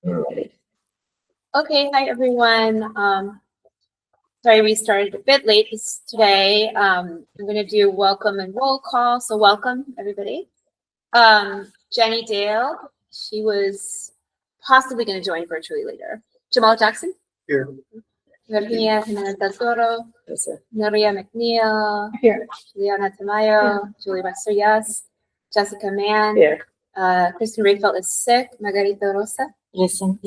Okay, hi everyone. Sorry we started a bit late today. I'm going to do welcome and roll call. So welcome everybody. Jenny Dale, she was possibly going to join virtually later. Jamal Jackson. Here. Virginia Jimenez del Toro. Yes, sir. Maria McNeil. Here. Juliana Tamayo. Julie Webster, yes. Jessica Mann. Here. Kristen Rayfeld is sick. Margarita Rosa. Listen.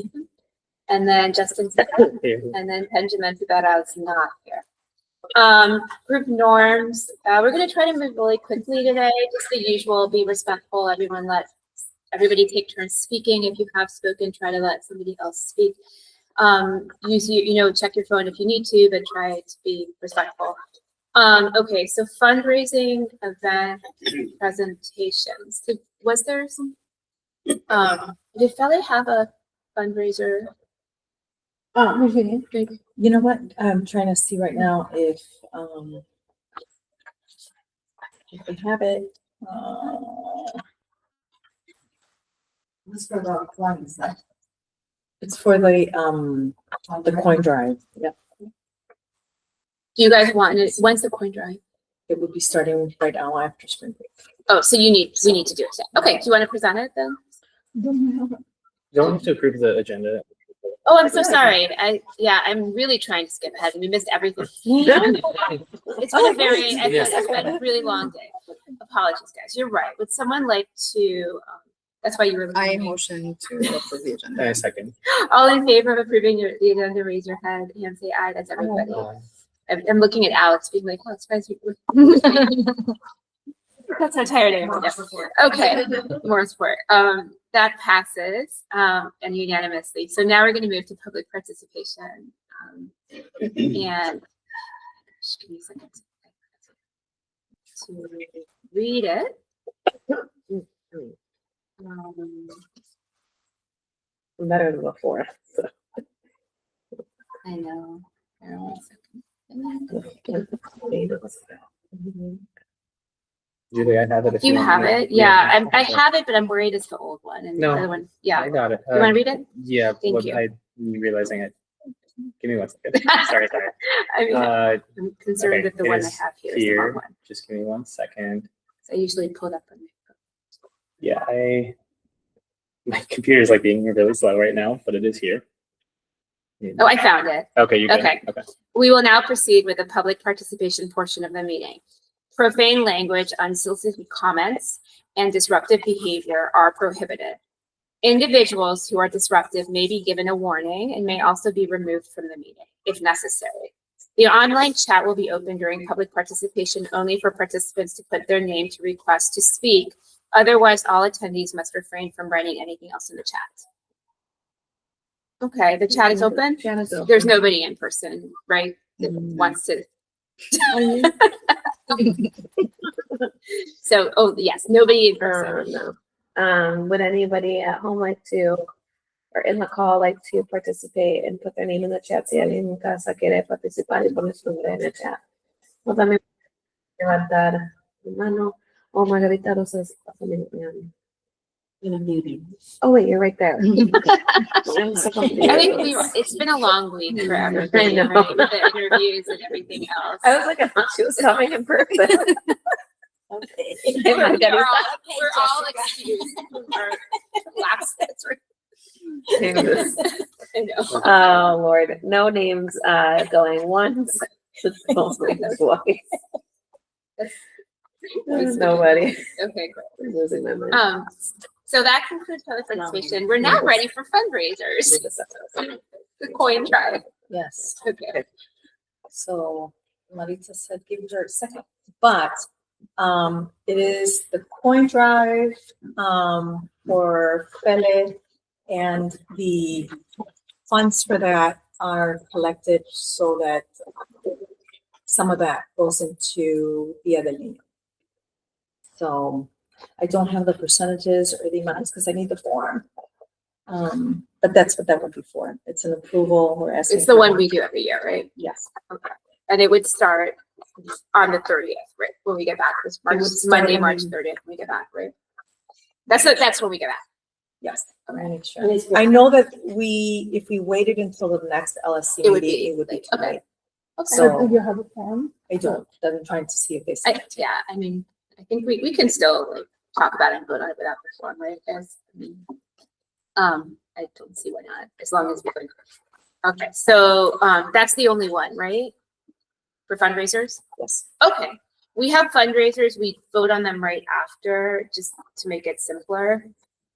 And then Justin Here. and then Benjamin Fibera is not here. Group norms. We're going to try to move really quickly today. Just the usual, be respectful. Everyone let everybody take turns speaking. If you have spoken, try to let somebody else speak. Use check your phone if you need to, but try to be respectful. Okay, so fundraising event presentations. Was there some? Did Feli have a fundraiser? You know what? I'm trying to see right now if we have it. It's for the coins, though. It's for the coin drive. Yep. Do you guys want it? When's the coin drive? It would be starting right now after spring break. Oh, so we need to do it today. Okay, do you want to present it then? Don't have to approve the agenda. Oh, I'm so sorry. I'm really trying to skip ahead and we missed everything. It's been a very long day. Apologies, guys. You're right. Would someone like to, that's why you were. I motion to approve the agenda. I second. All in favor of approving the agenda, raise your hand and say aye. That's everybody. I'm looking at Alex being like, oh, it's fine. That's how tired I am. Okay, more support. That passes and unanimously. So now we're going to move to public participation. And give me a second to read it. Better than before. So. I know. Hold on 1 second. Julie, I have it. If You want have me to- it? Yeah, I have it, but I'm worried it's the old one. And No, the other one, yeah. I got it. You want to read it? Yeah. Thank you. I'm realizing it. Give me 1 second. Sorry. I mean, I'm concerned okay, that the it one I is have here is the wrong here. one. Just give me 1 second. So I usually pull it up on my phone. Yeah, my computer is like being really slow right now, but it is here. Oh, I found it. Okay, you got Okay. it. Okay. We will now proceed with the public participation portion of the meeting. Profane language, unsolicited comments, and disruptive behavior are prohibited. Individuals who are disruptive may be given a warning and may also be removed from the meeting if necessary. The online chat will be open during public participation only for participants to put their name to request to speak. Otherwise, all attendees must refrain from writing anything else in the chat. Okay, the chat is open. There's nobody in person, right? That wants to. So, oh yes, nobody in person. No. Would anybody at home like to, or in the call, like to participate and put their name in the chat? Si alguien en casa quiere participar y poner su nombre en el chat. O también levantar la mano. O Margarita Rosas también. In a meeting. Oh wait, you're right there. I think it's been a long week for everybody, I know. right? With the interviews and everything else. I was like, I thought she was coming in person. Okay. We're all excused from our lapses. I know. Oh Lord, no names going once. Twice. There's nobody. Okay, great. I'm losing my mind. So that concludes public participation. We're now ready for fundraisers. The coin drive. Yes. Okay. So Marita said give her a second, but it is the coin drive for Fele, and the funds for that are collected so that some of that goes into Dia del Niño. So I don't have the percentages or the amounts because I need the form. But that's what that would be for. It's an approval. We're asking. It's the one we do every year, right? Yes. Okay. And it would start on the 30th, right? When we get back this March, would start Monday, on- March 30th, when we get back, right? That's when we get back. Yes. Okay. I'll make sure. I know that if we waited until the next LSC It would meeting, be it would be like- too okay. late. Okay. So you have a form? I don't, I'm trying to see if they sent it. Yeah, I mean, I think we can still like talk about it and vote on it without this one, right, guys? I mean, I don't see why not, as long as we can. Okay, so, that's the only one, right? For fundraisers? Yes. Okay, we have fundraisers, we vote on them right after, just to make it simpler.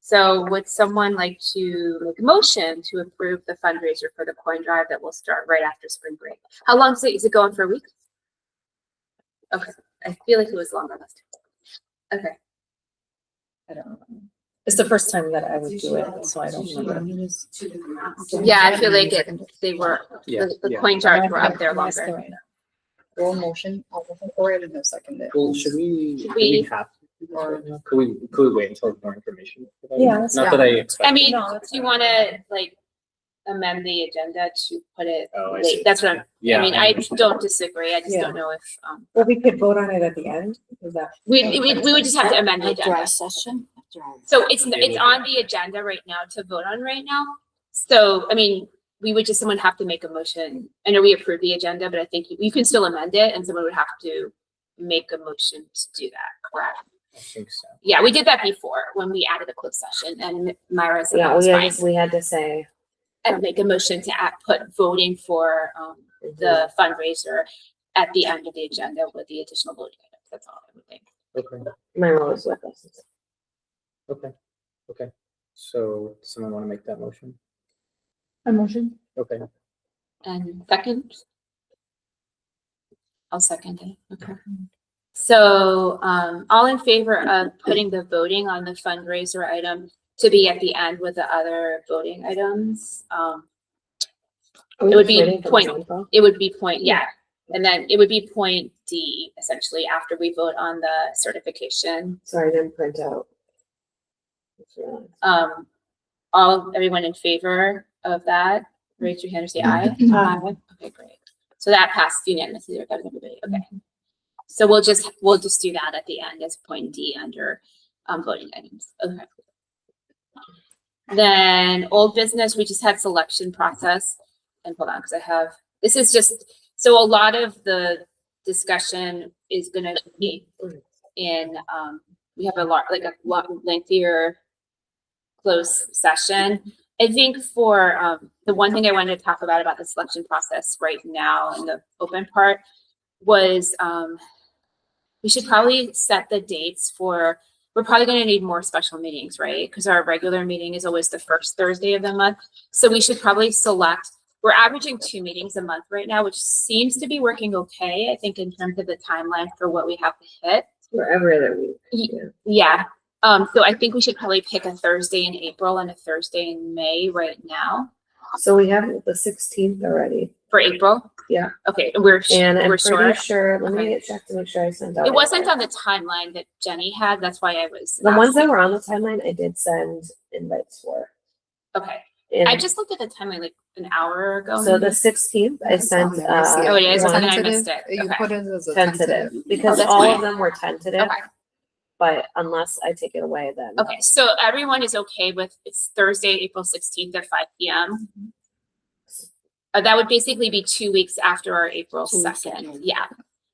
So would someone like to make a motion to approve the fundraiser for the coin drive that will start right after spring break? How long is it going for a week? Okay, I feel like it was longer last time. Okay, I don't know. It's the first time that I would do it, so I don't remember. yeah, I feel like they were, Yeah, the yeah. coin jars were up there I'm asking longer. right now. Full motion, all looking for it and no second it. Well, should we, Should do we we- have, to do this right now? Could we wait until more information? Yeah, that's Not that I expect. I mean, No, that's do you wanna like amend the agenda to put it Oh, I late? see. That's what I Yeah. mean, I don't disagree, I just Yeah. don't know if, Well, we could vote on it at the end, is that? we would just have to amend the A agenda. dry session? So it's on the agenda right now to vote on right now. So, I mean, we would just, someone have to make a motion. I know we approved the agenda, but I think you can still amend it and someone would have to make a motion to do that, correct? I think so. Yeah, we did that before when we added a closed session and Myra said that Yeah, was fine. we had to say. And make a motion to put voting for the fundraiser at the end of the agenda with the additional voting items. That's all I would think. Okay, My role is with us. okay. So does someone want to make that motion? A motion? Okay, And second? I'll second it. Okay. So, all in favor of putting the voting on the fundraiser item to be at the end with the other voting items? It would be It would be point, yeah. And then it would be point D, essentially, after we vote on the certification. Sorry, I didn't print out. Everyone in favor of that, raise your hand or say aye. Aye. Okay, great. So that passed unanimously, there goes everybody, okay. So we'll just do that at the end as point D under, voting items, okay. Then old business, we just had selection process, and hold on, because this is just, so a lot of the discussion is gonna be in, we have a lot lengthier closed session. I think for, the one thing I wanted to talk about the selection process right now in the open part was, we should probably set the dates for, we're probably gonna need more special meetings, right? Because our regular meeting is always the first Thursday of the month. So we should probably select, we're averaging 2 meetings a month right now, which seems to be working okay, I think, in terms of the timeline for what we have to hit. Or every other week. Yeah, so I think we should probably pick a Thursday in April and a Thursday in May right now So we have the 16th already. for April. Yeah. Okay, we're And I'm we're pretty sure. sure, let me Okay. get checked to make sure I sent out. It wasn't everything. on the timeline that Jenny had, that's why I was. The ones that asking. were on the timeline, I did send invites for. Okay, And I just looked at the timeline like an hour ago. so the 16th, I sent Oh, it is? one Okay, then I missed it. You Okay. put it as a tentative tentative. because that's all fine. of them were tentative. Okay, But unless I take it away, then. okay, so everyone is okay with, it's Thursday, April 16th at 5 p.m. That would basically be 2 weeks after our April 2 weeks 2nd, yeah.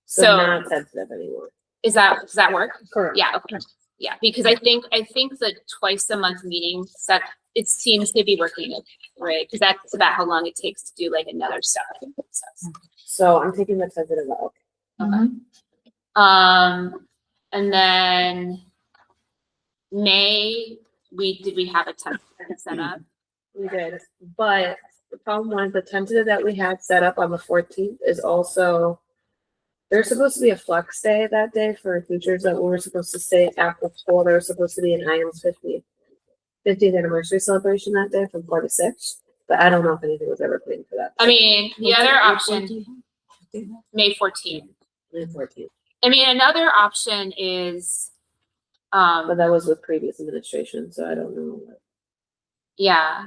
So So not tentative anymore. does that work? Correct. Yeah, okay. Yeah, because I think the twice a month meeting set, it seems to be working, okay, right? Because that's about how long it takes to do like another step. So I'm taking the tentative out. And then May, did we have a tentative set up? We did, but the problem was the tentative that we had set up on the 14th is also, there's supposed to be a flex day that day for teachers that we were supposed to stay after school. There was supposed to be an IM's 50th anniversary celebration that day from 4 to 6. But I don't know if anything was ever planned for that. I mean, the other option, May 14th. May 14th. I mean, another option is, But that was with previous administration, so I don't know. yeah.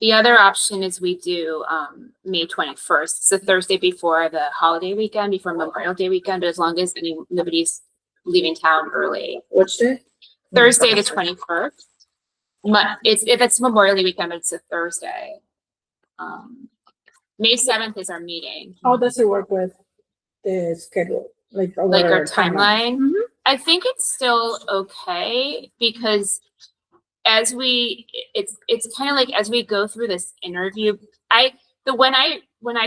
The other option is we do May 21st. It's the Thursday before the holiday weekend, before Memorial Day weekend, but as long as nobody's leaving town early. Which day? Thursday, the 21st. If it's Memorial Day weekend, it's a Thursday. May 7th is our meeting. How does it work with the schedule? Like Like our our timeline. I think it's still okay because it's kind of like as we go through this interview, when I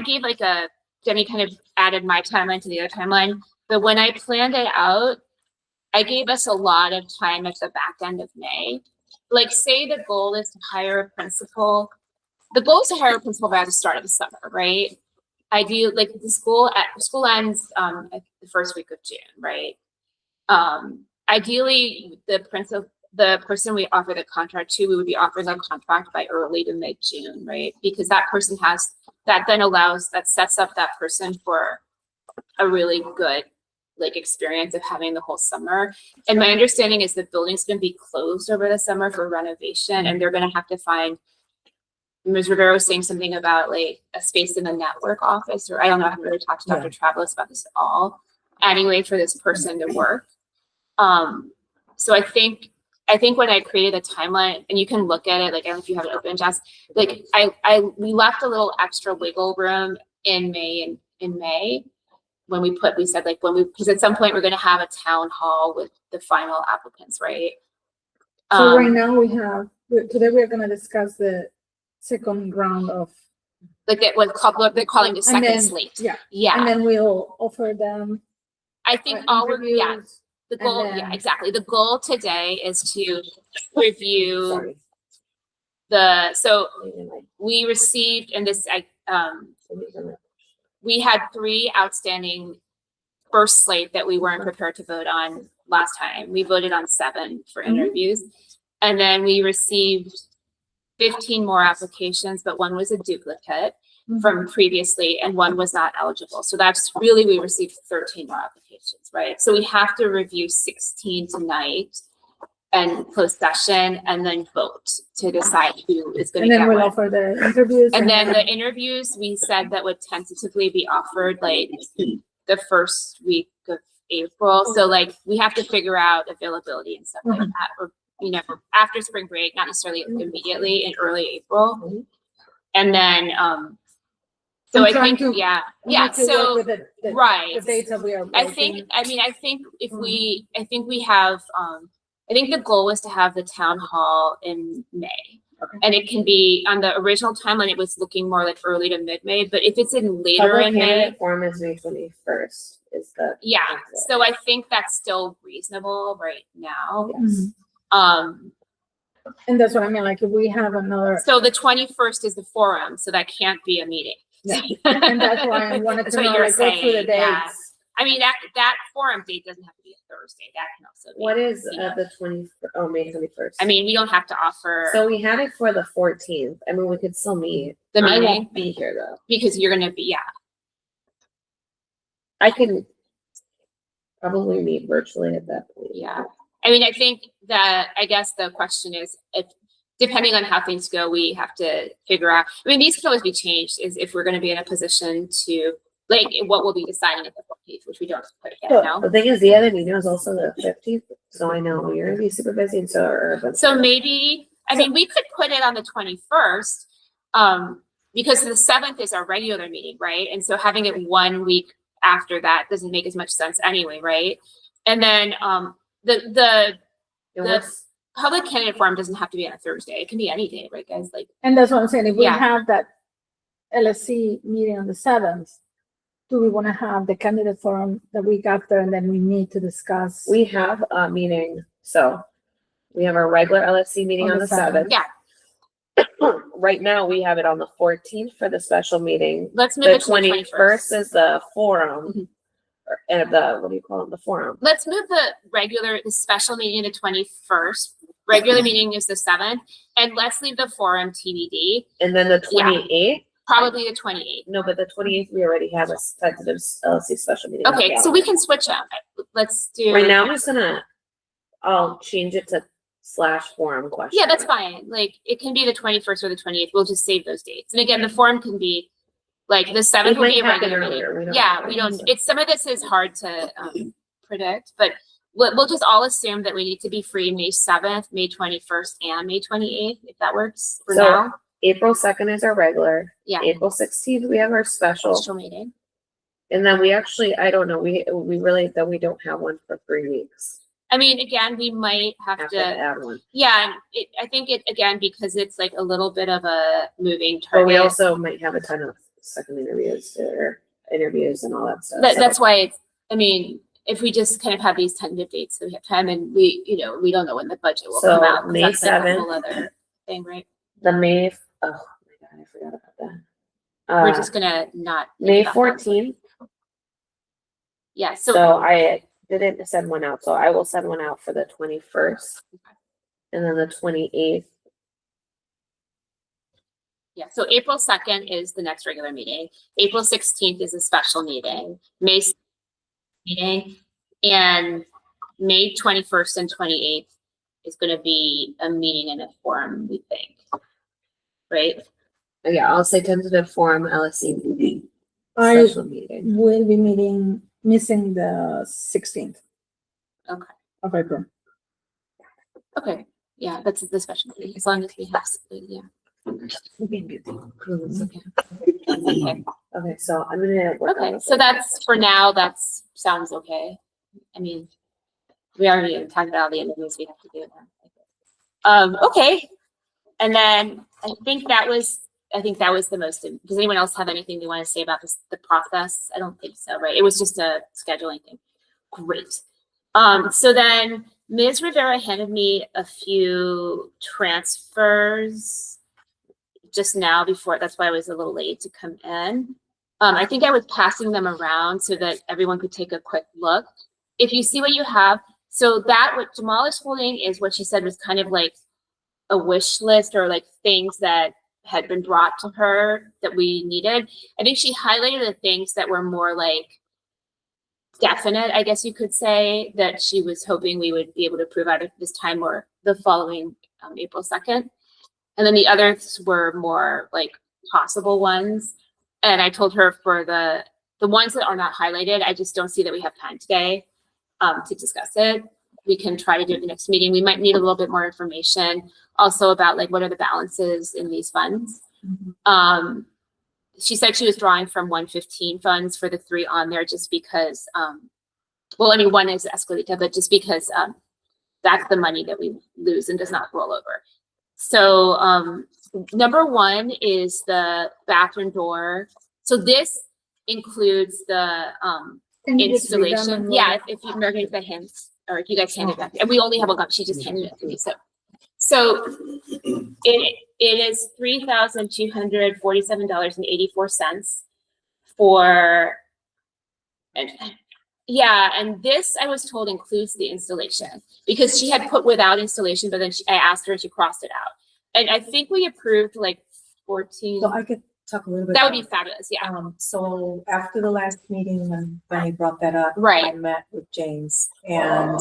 gave like Jenny kind of added my timeline to the other timeline, but when I planned it out, I gave us a lot of time at the back end of May. Like say the goal is to hire a principal. The goal is to hire a principal by the start of the summer, right? I do like the school ends at the first week of June, right? Ideally, the person we offer the contract to, we would be offering the contract by early to mid-June, right? Because that person that sets up that person for a really good like experience of having the whole summer. And my understanding is the building's going to be closed over the summer for renovation, and they're going to have to find. Ms. Rivera was saying something about like a space in the network office, or I don't know, I haven't really talked to Dr. Travelis about this at all. Anyway, for this person to work. So I think when I created a timeline, and you can look at it, like I don't know if you have it open, Jess, like we left a little extra wiggle room in May when we said like because at some point we're going to have a town hall with the final applicants, right? So right now today we're going to discuss the second round of. Like they're calling the second slate. Yeah. Yeah. And then we'll offer them. I think interviews, the goal, exactly. The goal today is to review so we received, and this, we had 3 outstanding first slate that we weren't prepared to vote on last time. We voted on 7 for interviews, and then we received 15 more applications, but 1 was a duplicate from previously, and 1 was not eligible. So that's really, we received 13 more applications, right? So we have to review 16 tonight and close session, and then vote to decide who is going to get And then we'll what. offer the interviews. And then the interviews, we said that would tentatively be offered like the first week of April. So like we have to figure out availability and stuff like that, or after spring break, not necessarily immediately, in early April. And then so I think So so right. The dates that we are. I think if we have I think the goal is to have the town hall in May. Okay. And it can be on the original timeline, it was looking more like early to mid-May, but if it's in later in May. Form is May 21st is the. Yeah, so I think that's still reasonable right now. Yes. And that's what I mean, like if we have another. So the 21st is the forum, so that can't be a meeting. Yeah. And that's why I wanted That's to what know, you're like, go through the saying, dates. yeah. I mean, that forum date doesn't have to be a Thursday. That can also be. What is the 20? Oh, May 21st. I mean, we don't have to offer So we had it for the 14th. I mean, we could still meet. the I meeting won't be here though. because you're going to be, I can probably meet virtually at that point. yeah. I mean, I think that, I guess the question is, if depending on how things go, we have to figure out, I mean, these can always be changed, is if we're going to be in a position to, like, what we'll be deciding at the 14th, which we don't quite yet know. The thing is, the other meeting is also the 15th, so I know you're gonna be super busy, and so are Urban. So maybe, I mean, we could put it on the 21st, because the 7th is our regular meeting, right? And so having it 1 week after that doesn't make as much sense anyway, right? And then the public candidate forum doesn't have to be on a Thursday. It can be any day, right, guys? Like, And that's what I'm saying, if we Yeah. have that LSC meeting on the 7th, do we want to have the candidate forum the week after, and then we need to discuss? We have a meeting, so we have our regular LSC meeting on the 7th. yeah, Right now, we have it on the 14th for the special meeting. let's move The it to the 21st 21st. is the forum, Mhm. and what do you call it, the forum? Let's move the special meeting to 21st. Regular meeting is the 7th, and let's leave the forum TBD, And then the 28th, probably the 28th. no, but the 28th, we already have a tentative LSC special meeting. Okay, so we can switch them. Let's do. Right now, I'll change it to /forum question. Yeah, that's fine. Like, it can be the 21st or the 28th. We'll just save those dates. And again, the forum can be, like, the 7th will be a regular meeting. Yeah, we don't, some of this is hard to predict, but we'll just all assume that we need to be free May 7th, May 21st, and May 28th, if that works for So- now. April 2nd is our regular. Yeah. April 16th, we have our special. Special meeting. And then we actually, I don't know, we really, that we don't have one for 3 weeks. I mean, again, we might have Have to to, add one. yeah, and I think it, again, because it's like a little bit of a moving But we target. also might have a ton of second interviews or interviews and all that stuff. That's why it's, I mean, if we just kind of have these tentative dates, so we have time, and we, you know, we don't know when the budget will So, come out. 'cause May that's like a 7th. whole other thing, right? The May, oh my God, I forgot about that. We're just gonna not. think May about that. 14th. Yeah, So I didn't send one out, so I will send one out for the 21st. And then the 28th. yeah, so April 2nd is the next regular meeting. April 16th is a special meeting, May 6th meeting, and May 21st and 28th is gonna be a meeting in a forum, we think. Right? Yeah, I'll say tentative forum LSC meeting. I Special meeting. will be missing the 16th. Okay. Of April. Okay, yeah, that's the special meeting, as long as we have, yeah. Okay. Okay, so I'm gonna work on Okay, this. so that's, for now, that's, sounds okay. I mean, we already talked about all the interviews we have to do now. Okay, and then I think that was the most, does anyone else have anything they want to say about this, the process? I don't think so, right? It was just a scheduling thing. Great. So then Ms. Rivera handed me a few transfers just now before, that's why I was a little late to come in. I think I was passing them around so that everyone could take a quick look. If you see what you have, so that what Jamal is holding is what she said was kind of like a wish list, or like things that had been brought to her that we needed. I think she highlighted the things that were more like definite, I guess you could say, that she was hoping we would be able to prove out at this time or the following April 2nd. And then the others were more like possible ones. And I told her for the ones that are not highlighted, I just don't see that we have time today to discuss it. We can try to do it at the next meeting. We might need a little bit more information also about like what are the balances in these funds. She said she was drawing from 115 funds for the 3 on there just because, well, I mean, one is escalated, but just because that's the money that we lose and does not roll over. So number 1 is the bathroom door. So this includes the Can you just read them installation. and Yeah, if you Margaret the hands, or if you guys hand it back, and we only have one copy, she just handed it to me. So it is $3,247.84 for, and yeah, and this I was told includes the installation because she had put without installation, but then I asked her and she crossed it out. And I think we approved like 14. So I could talk a little bit. That would be about- fabulous. Yeah. So after the last meeting, when Benny brought that up. Right. I met with James and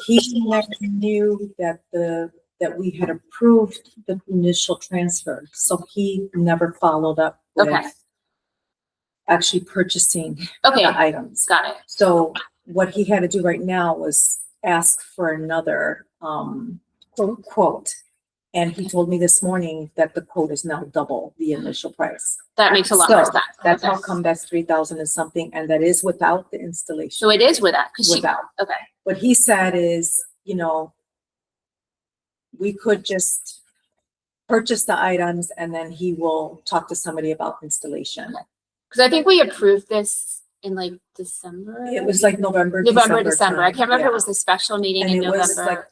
he never knew that that we had approved the initial transfer. So he never followed up Okay. with actually purchasing Okay. the items. Got it. So what he had to do right now was ask for another quote. And he told me this morning that the quote is now double the initial price. That makes a lot So, more sense. That's Okay. how come that's 3,000 and something, and that is without the installation. So it is with that because she. Without. Okay. What he said is, we could just purchase the items and then he will talk to somebody about installation. Because I think we approved this in like December. It was like November, December. I can't remember if time. it was the special meeting And in it was November. like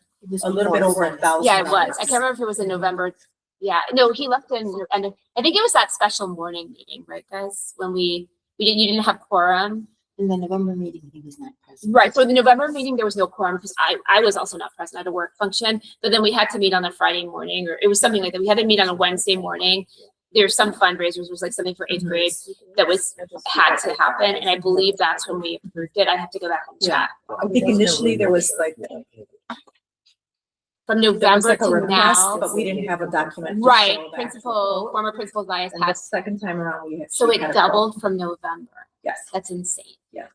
a little bit over $1,000. Yeah, it was. I can't remember if it was in November. Yeah, no, he left in, and I think it was that special morning meeting, right, guys? When you didn't have quorum. In the November meeting, he was not present. Right, for the November meeting, there was no quorum because I was also not present at a work function, but then we had to meet on a Friday morning, or it was something like that. We had to meet on a Wednesday morning. There's some fundraisers, was like something for 8th grade that had to happen, and I believe that's when we approved it. I have to go back and check. I think initially there was like, From there was November like a to request, now. but we didn't have a document. to Right, show that. former principal Zias And the has, second time around, we had. so she it had a doubled from November. Yes. That's insane. Yeah.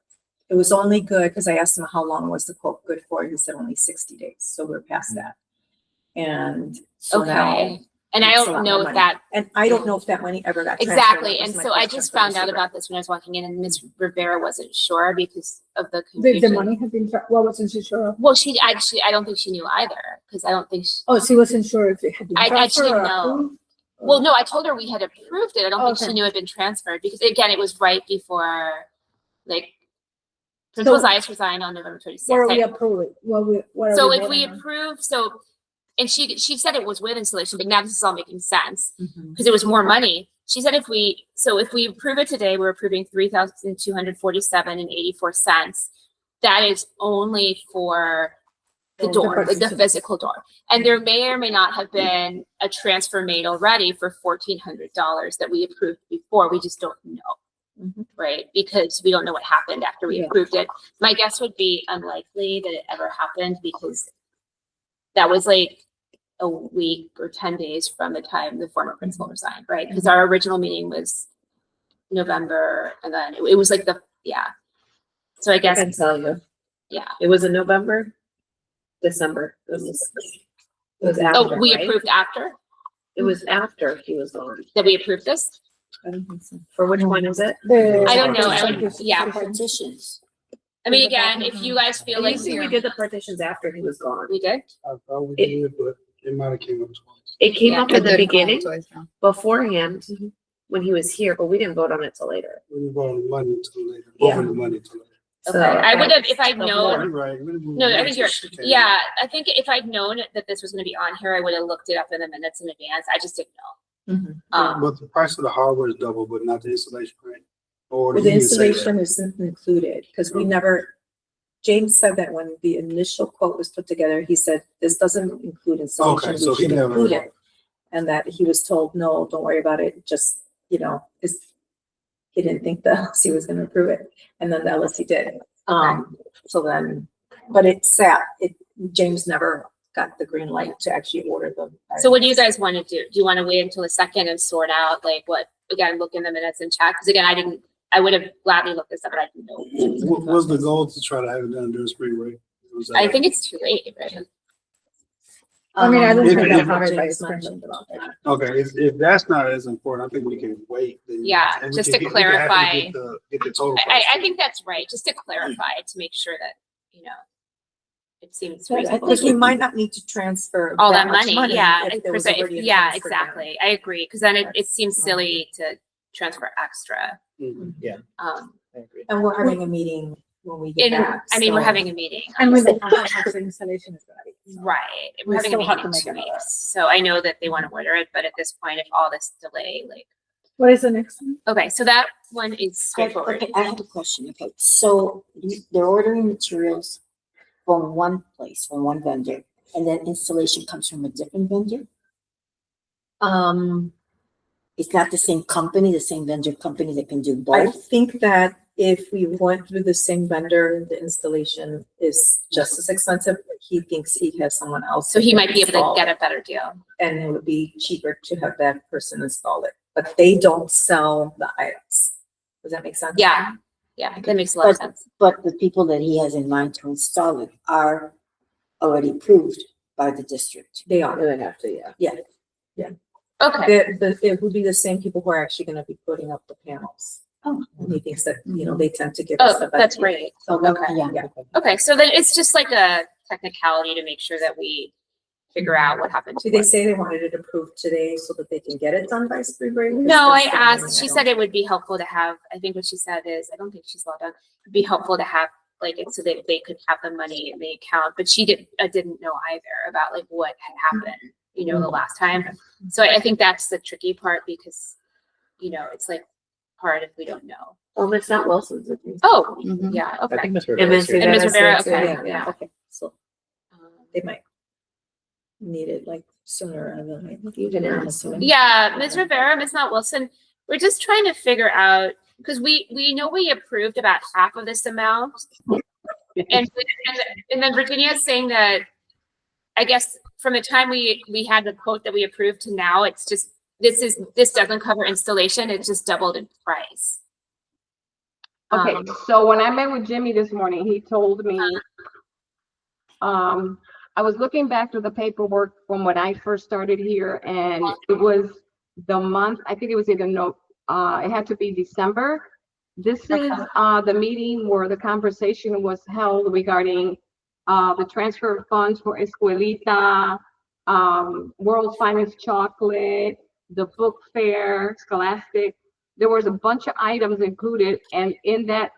it was only good, because I asked him how long was the quote good for, he said only 60 days, so we're past that. And so now, Okay. And I it's a don't lot know more if money. that and I don't know if that money ever got transferred. exactly. That was And my so I question just for the found out super. about this when I was walking in, and Ms. Rivera wasn't sure because of the The confusion. money had been, what wasn't she sure of? Well, she actually, I don't think she knew either because I don't think she, Oh, she wasn't sure if it had been I transferred didn't or know. approved? well, no, I told her we had approved it. I don't think she Okay. knew it had been transferred because again, it was right before, like, Principal So- Zayas resigned on November What are 26th. we approving? What are So we if we voting on? approve, and she said it was with installation, but now this is all making sense Mhm. because it was more money. She said if we approve it today, we're approving $3,247.84. That is only for the The door, like the partition. physical door. And there may or may not have been a transfer made already for $1,400 that we approved before. We just don't know. Mhm. Right? Because we don't know what happened after we Yeah. approved it. My guess would be unlikely that it ever happened because that was like a week or 10 days from the time the former principal resigned, right? Because our original meeting was November and then it was like So I I guess, can tell you. yeah. It was in November, December. It was after, Oh, we right? approved after It was after he was gone. that we approved this? I don't think so. For which one is it? I don't know. I would, yeah. Partitions. I mean, again, if you guys feel like Usually we did the partitions after he was gone. we did, I thought we It- did, but it might have came up twice. It came Yeah. up in the It did come beginning twice now. beforehand when he was here, but we didn't vote on it till later. We didn't vote on the money until later, Yeah. voting the money until later. okay. I would have, if I'd the known, You're right. We didn't move no, the I money think you're, till she came yeah, in. I think if I'd known that this was gonna be on here, I would have looked it up in the minutes in advance. I just didn't know. Mhm. But the price of the hardware is double, but not the installation, right? Or Well, did the you say that? installation isn't included, because we never, James said that when the initial quote was put together, he said, this doesn't include installation, Okay, so we he should never- include it. And that he was told, no, don't worry about it, just, he didn't think the LSC was gonna approve it, and then the LSC did. So then, but it sat, James never got the green light to actually order them. So what do you guys want to do? Do you want to wait until the second and sort out like what, again, look in the minutes and check? Because again, I would have gladly looked this up, but I didn't know. What was the goal to try to have it done during spring break? Was that I like- think it's too late, right? I mean, I don't If- think if- I'll have it by James spring. mentioned about that. Okay, if that's not as important, I think we can wait. then- Yeah, and we just can to get- we can have clarify. Get the total. I price. think that's right, just to clarify, to make sure that, it seems I reasonable. think we might not need to transfer All that much money, yeah, if there was if- already a yeah, transfer done. exactly. I agree, because then it seems silly to transfer extra. Mhm. Yeah, Um, I agree. And we're having a meeting when we get and, back. I mean, we're so- having a meeting. And with honestly. the installation is ready. Right, We we're having a still have meeting to in make 2 another. weeks, so I know that they want to order it, but at this point, if all this delay, like, What is the next one? okay, so that one is straightforward. Okay, I have a question. Okay, so they're ordering materials from one place, from one vendor, and then installation comes from a different vendor? It's not the same company, the same vendor company that can do I both? think that if we went through the same vendor, the installation is just as expensive. He thinks he has someone else. So he that might can be able to install get it, a better deal. And it would be cheaper to have that person install it, but they don't sell the items. Does that make sense? Yeah, that makes a lot of sense. But the people that he has in mind to install it are already approved by the district. They You are. would have to, yeah. Okay, It would be the same people who are actually gonna be putting up the panels. Oh. And he thinks that, they tend to give us oh, the that's best. great. So, Okay. yeah. Okay, so then it's just like a technicality to make sure that we figure out what happened. to Did they what. say they wanted it approved today so that they can get it done by spring break? No, I That's the asked, only she thing I said it would be helpful to have, I think what she said is, I don't think she's logged on, it'd be helpful to have, like, it so that they could have the money in the account, but she didn't know either about like what had happened, the last time. So I think that's the tricky part because, it's like hard if we don't know. Oh, it's not Wilson's. I think. Oh, Mhm. yeah, I okay. think Ms. And Rivera Ms. is here. And Ms. Rivera, said too, okay, yeah. Okay, so they might need it like sooner rather than later. You can ask. Yeah, Ms. Rivera, Ms. Not Wilson, we're just trying to figure out, because we know we approved about half of this amount. And then Virginia is saying that, I guess, from the time we had the quote that we approved to now, it's just, this doesn't cover installation, it just doubled in price. Okay, so when I met with Jimmy this morning, he told me, I was looking back to the paperwork from when I first started here, and it was the month, I think it was either it had to be December. This is the meeting where the conversation was held regarding the transfer of funds for Escuelita, World's Finest Chocolate, the book fair, Scholastic. There was a bunch of items included, and in that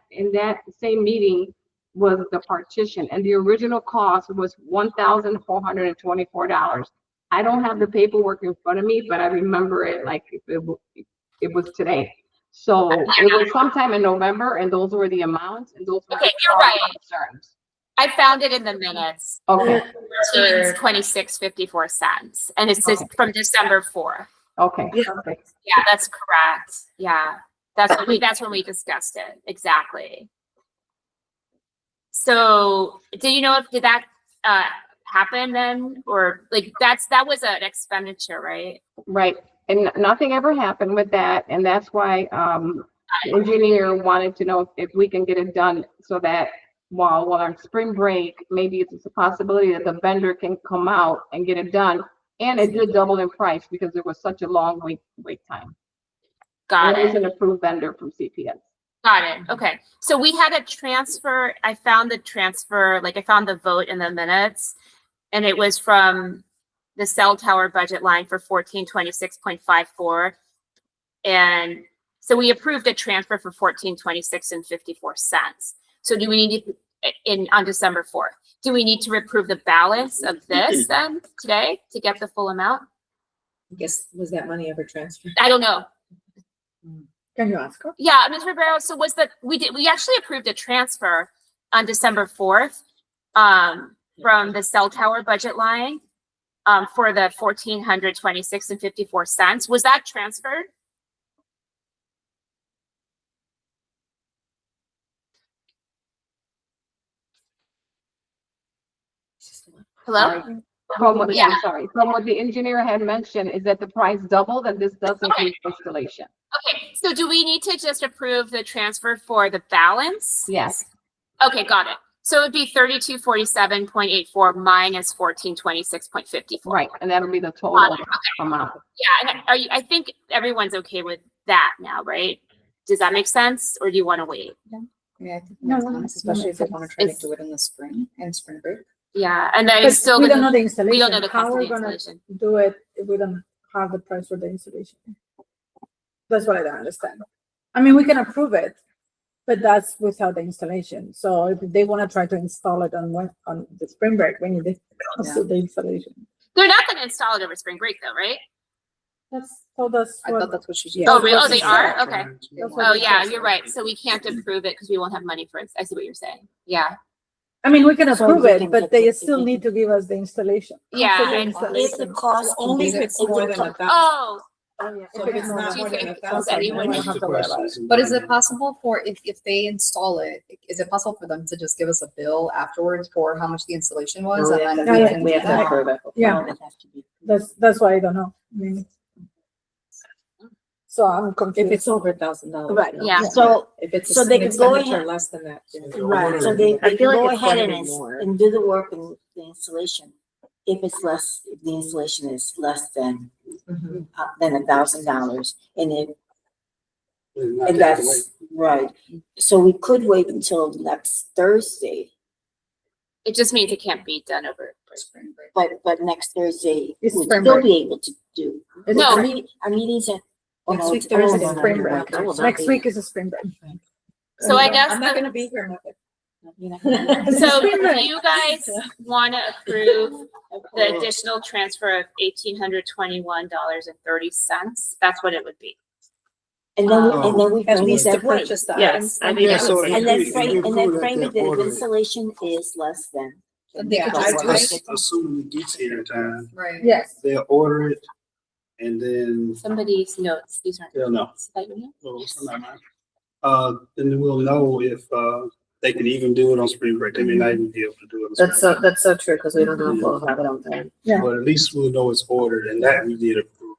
same meeting was the partition, and the original cost was $1,424. I don't have the paperwork in front of me, but I remember it like it was today. So it was sometime in November, and those were the amounts, and those were Okay, the you're right. concerns. I found it in the minutes. Okay, 26.54, and it says from December 4th. okay, perfect. Yeah, that's correct. Yeah, that's when we discussed it, exactly. So, did that happen then, or like that was an expenditure, right? Right, and nothing ever happened with that, and that's why the engineer wanted to know if we can get it done so that while on spring break, maybe it's a possibility that the vendor can come out and get it done. And it did double in price because there was such a long wait time. Got And it was it. an approved vendor from CPS. Got it. Okay. So we had a transfer. I found the transfer, like I found the vote in the minutes, and it was from the cell tower budget line for 1426.54. And so we approved a transfer for 1426.54. So do we need on December 4th? Do we need to approve the balance of this then today to get the full amount? I guess, was that money ever transferred? I don't know. Can you ask her? Yeah, Ms. Ribeiro, so we actually approved a transfer on December 4th from the cell tower budget line for the 1,426.54. Was that transferred? Hello? From what, Yeah. I'm sorry, from what the engineer had mentioned is that the price doubled and this does include installation. Okay, so do we need to just approve the transfer for the balance? Yes, Okay, got it. So it'd be 3247.84 minus 1426.54. right, and that'll be the total amount. Yeah, and I think everyone's okay with that now, right? Does that make sense, or do you want to wait? Yeah, I think No, that's no, nice, especially if they want to try to it's- do it in the spring and spring break. Yeah, and then But still we don't know gonna, the installation. we don't know the How cost of we're the gonna installation. do it if we don't have the price for the installation? That's what I don't understand. I mean, we can approve it, but that's without the installation. So if they want to try to install it on the spring break, we need the cost of the installation. They're not gonna install it over spring break though, right? That's I thought what, that's what she Yeah. said. Oh, really? Oh, they Yeah. are? Okay. that's Oh, what yeah, it you're says. right. So we can't approve it because we won't have money for it. I see what you're saying. Yeah. I mean, we can So approve they it, can but get they the- still need to give us the installation. Yeah, So the and- It's installation. the cost. Only if it's more than 1,000. Oh, So if it's not more than Do you 1,000, think anyone then we would have to worry about it. But is it possible for, if they install it, is it possible for them to just give us a bill afterwards for how much the installation was? No, And then we have to- can we have do to that? approve it. Yeah. It has to be- That's why I don't know. I mean, so I'm If confused. it's over $1,000. Right. Yeah. So, If it's So an they can go expenditure ahead- less than that. then- Right, so they I can feel like go it's ahead gonna and, be more. and do the work and the installation. If it's less, if the installation is less than Mhm. $1,000, and if And not And take away. that's right. So we could wait until next Thursday, it just means it can't be done over spring break. but next Thursday It's we'll spring still break. be able to do. It's No. Our meetings are. oh, Next no, week, it's- oh, Thursday. no, no, Spring no, break. no, no, no, Next no. week is a spring break. So I guess I'm not the- gonna be here, Mother. You're not gonna- So do you guys want to approve the additional transfer of $1,821.30? That's what it would be. And then we At frame it least to that way. purchase the Yes, items. I mean, Yeah, I so would if say- And then you- frame, if you and then include frame that it that if order, installation is less than. And they Yeah, could I- just I- wait. Assuming it gets here in time, Right. Yes. they'll order it and then Somebody's notes, these aren't. they'll know. notes. Is that your note? Well, somebody might. Then we'll know if, they can even do it on spring break. They may not even be able to do it. on spring That's so true, because we don't know if we'll have it on time. Yeah. break. But at least we'll know it's ordered and that we did approve.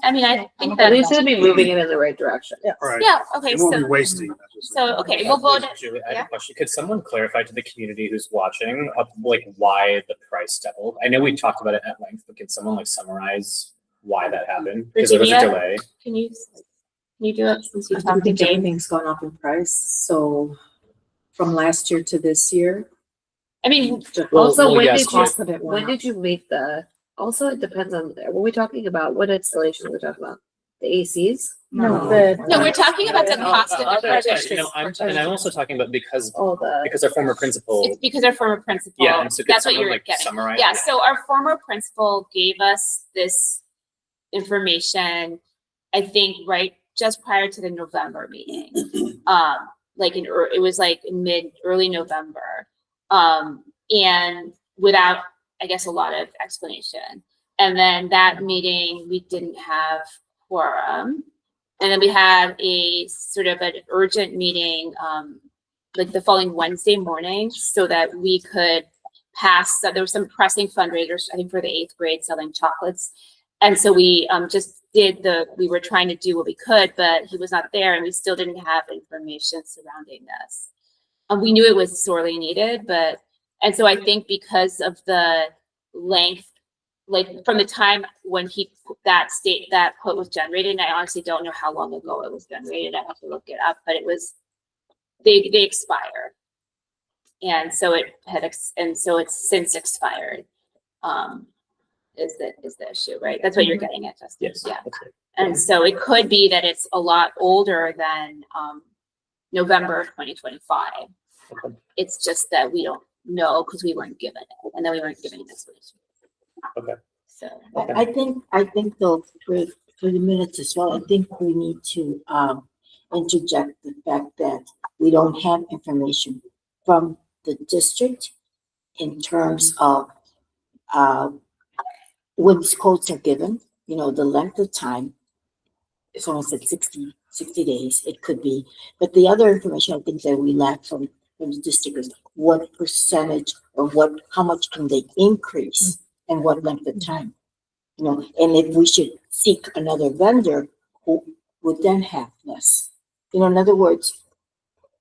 I mean, I think At that, least it'll be moving it in the right direction. Right. yeah, okay, It won't be so, wasting. okay, we'll vote. Julie, I have Yeah. a question. Could someone clarify to the community who's watching, like why the price doubled? I know we talked about it at length, but can someone like summarize why that happened? Because there was a Virginia? delay. Can you do it since you I talked to think James? everything's gone up in price, so from last year to this year. I mean, Also, well, when yes, did but- you, Cost of it when went up. did you make the, also it depends on, what are we talking about? What installation are we talking about? The ACs? No, no, we're talking about the cost of the other purchase. No, and I'm also talking about because Oh, the, our former principal. It's because our former principal, Yeah, and so could that's what someone you're like getting. summarize? Yeah, so our former principal gave us this information, I think, right, just prior to the November meeting. Like it was like early November. And without, I guess, a lot of explanation. And then that meeting, we didn't have quorum. And then we had a sort of an urgent meeting, like the following Wednesday morning, so that we could pass, so there were some pressing fundraisers, I think for the 8th grade selling chocolates. And so we we were trying to do what we could, but he was not there and we still didn't have information surrounding this. We knew it was sorely needed, and so I think because of the length, like from the time when that quote was generated, and I honestly don't know how long ago it was generated, I have to look it up, but it was, they expire. And so it's since expired, is the issue, right? That's what you're getting at, Justin. Yes. Yeah. that's right. And so it could be that it's a lot older than, November of 2025. Okay. It's just that we don't know because we weren't given it, and then we weren't given an explanation. Okay. So, I think though, for the minutes as well, I think we need to interject the fact that we don't have information from the district in terms of when these quotes are given, the length of time. If someone said 60 days, it could be. But the other information I think that we lack from the district is what percentage or how much can they increase and what length of time. And if we should seek another vendor who would then have less. In other words,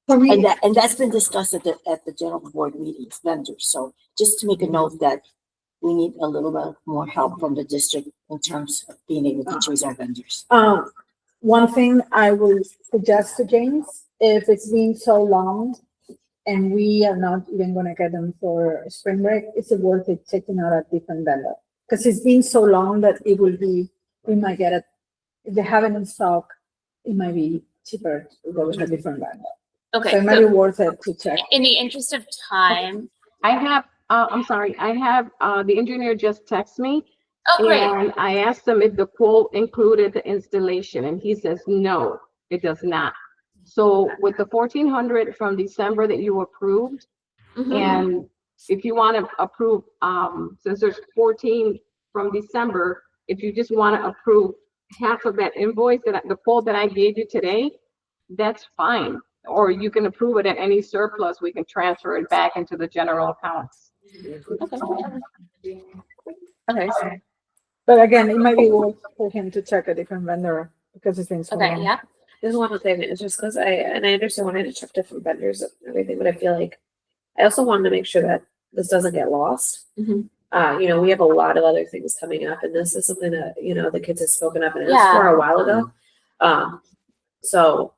and that's been discussed at the general board meetings, vendors. So just to make a note that we need a little bit more help from the district in terms of being able to choose our vendors. One thing I will suggest to James, if it's been so long and we are not even gonna get them for spring break, is it worth it checking out a different vendor? Because it's been so long that we might get it, if they have it in stock, it might be cheaper to go with a different vendor. So okay, it might be so worth it to check. in the interest of time, I have, I'm sorry, I have, the engineer just texted me. oh, great. And I asked him if the quote included the installation, and he says, no, it does not. So with the 1,400 from December that you approved, Mhm. and if you want to approve, since there's 14 from December, if you just want to approve half of that invoice, the quote that I gave you today, that's fine. Or you can approve it at any surplus, we can transfer it back into the general accounts. Okay, But again, it might be worth for him to check a different vendor because it's been so okay, long. yeah. there's one thing, it's just because I understand wanting to check different vendors and everything, but I feel like I also wanted to make sure that this doesn't get lost. Mhm. We have a lot of other things coming up, and this is something that, the kids have spoken up and it was Yeah. for a while ago. So,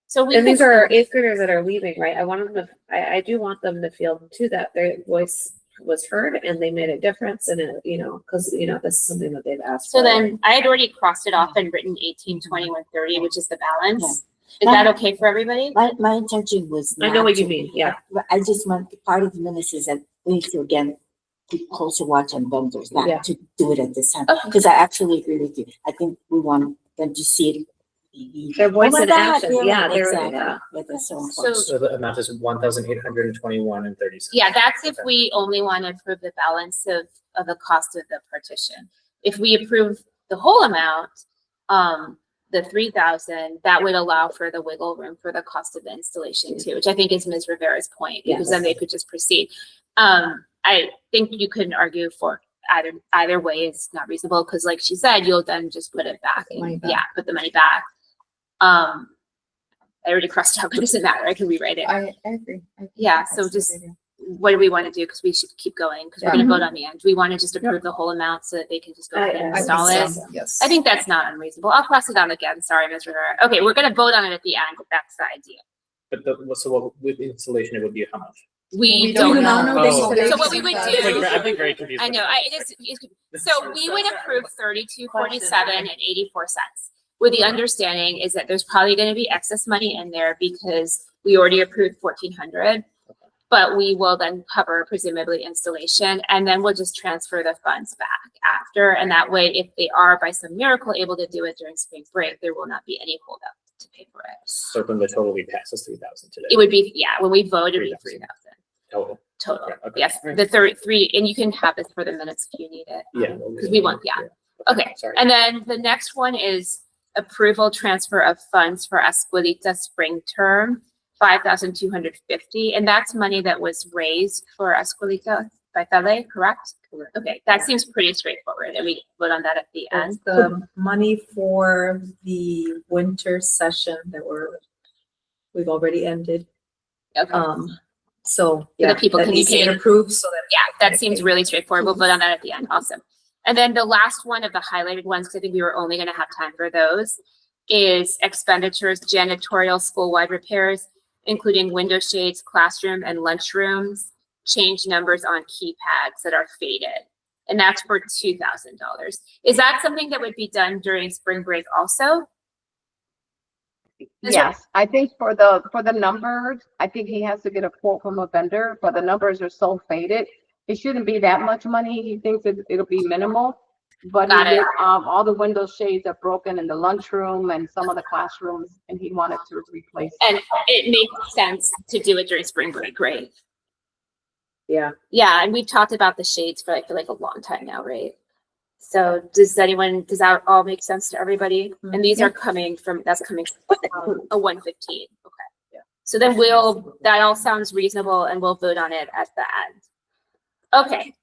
So we and these could- are 8th graders that are leaving, right? I do want them to feel too that their voice was heard and they made a difference in it, because, this is something that they've asked So for. then I had already crossed it off and written 18, 21, 30, which is the balance. Is that okay for everybody? My intention was I know not what you to- mean, yeah. But I just want, part of the minutes is that we need to again keep closer watch on vendors, Yeah. not to do it at this time. Okay. Because I actually agree with you. I think we want them to see it. Their voice Oh my in God, action, yeah, they're, exactly. yeah. That's so So- important. So the amount is 1,821 and 30 cents. Yeah, that's if Okay. we only want to approve the balance of the cost of the partition. If we approve the whole amount, the 3,000, that would allow for the wiggle room for the cost of the installation too, which I think is Ms. Rivera's point, because then they could just proceed. I think you couldn't argue for either way is not reasonable, because like she said, you'll then just put it back Money and, back. yeah, put the money back. I already crossed out, but it doesn't matter, I can rewrite it. I agree. I think Yeah, that's so a good just, idea. what do we want to do? Because we should keep going, because we're Yeah. gonna vote on the end. Do we want to just approve the whole amount so that they can just go ahead and I think install it? so, yes. I think that's not unreasonable. I'll cross it out again. Sorry, Ms. Rivera. Okay, we're gonna vote on it at the end, if that's the idea. But so what with installation, it would be how much? We don't don't know. know. the Oh. installation. So what we would I'm do- like, I'm like very confused. I with know, that. it is, so we would approve 3247.84, with the understanding is that there's probably gonna be excess money in there because we already approved 1,400. But we will then cover presumably installation, and then we'll just transfer the funds back after. And that way, if they are by some miracle able to do it during spring break, there will not be any holdup to pay for it. So then the total we pass is 3,000 today. It would be, yeah, when we vote, it'd be 3,000. 3,000 Total. total. Yeah, okay. Yes, the 33, and you can have this for the minutes if you need it. Yeah. Because we want, yeah. Okay, Sorry. and then the next one is approval transfer of funds for Escuelita spring term, 5,250, and that's money that was raised for Escuelita by Fele, correct? Correct. Okay, that seems pretty straightforward, and we vote on that at the end. It's the money for the winter session that we've already ended. Okay, So, the yeah. people that can be needs to get paid. approved so that. yeah, that seems really straightforward. We'll vote on that at the end. Awesome. And then the last one of the highlighted ones, because I think we were only gonna have time for those, is expenditures, janitorial school-wide repairs, including window shades, classroom and lunchrooms, change numbers on keypads that are faded. And that's for $2,000. Is that something that would be done during spring break also? Is there- Yes, I think for the numbers, I think he has to get a quote from a vendor, but the numbers are so faded. It shouldn't be that much money. He thinks it'll be minimal. But Got it. all the window shades are broken in the lunchroom and some of the classrooms, and he wanted to replace. And it makes sense to do it during spring break, right? Yeah. Yeah, and we've talked about the shades for like a long time now, right? So does that all make sense to everybody? And these are coming from a 115, okay. Yeah. So then that all sounds reasonable and we'll vote on it at the end. Okay.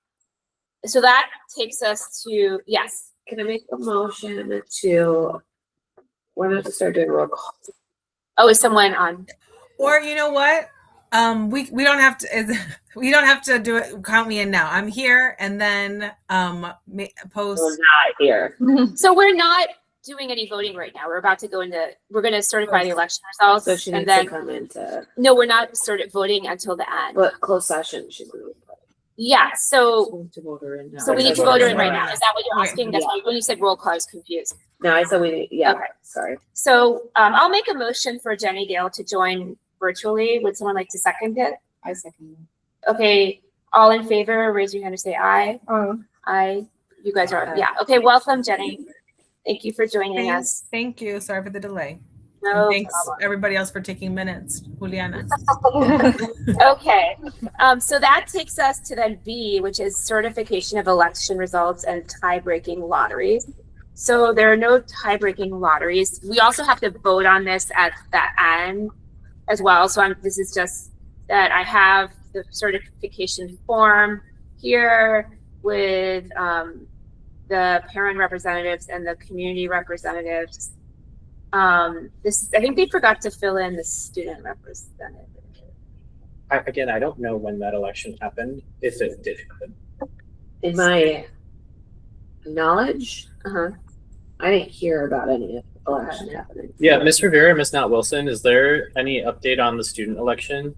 So that takes us to, yes, Can I make a motion to, we're gonna have to start doing roll call. oh, is someone on? Or you know what? We don't have to. We don't have to do it. Count me in now. I'm here, and then post. We're not here. So we're not doing any voting right now. We're about to we're gonna certify the election results. So she and needs to then, come into, no, we're not started voting until the end. but closed session, she's gonna. Yeah, so We need to vote her in now. we need to vote her in right now. Is that what you're asking? That's why when you said roll call, I was confused. No, I said yeah, Okay. sorry. So I'll make a motion for Jenny Gale to join virtually. Would someone like to second it? I second. Okay, all in favor, raise your hand and say aye. Aye. You guys are, yeah. Okay, welcome, Jenny. Thank you for joining us. Thank you. Sorry for the delay. No And thanks problem. everybody else for taking minutes. Juliana. Okay, so that takes us to then B, which is certification of election results and tie-breaking lotteries. So there are no tie-breaking lotteries. We also have to vote on this at the end as well. So this is just that I have the certification form here with the parent representatives and the community representatives. I think they forgot to fill in the student representative. I don't know when that election happened, if it did happen. In my knowledge, Uh-huh. I didn't hear about any election happening. Yeah, Ms. Rivera, Ms. Not Wilson, is there any update on the student election?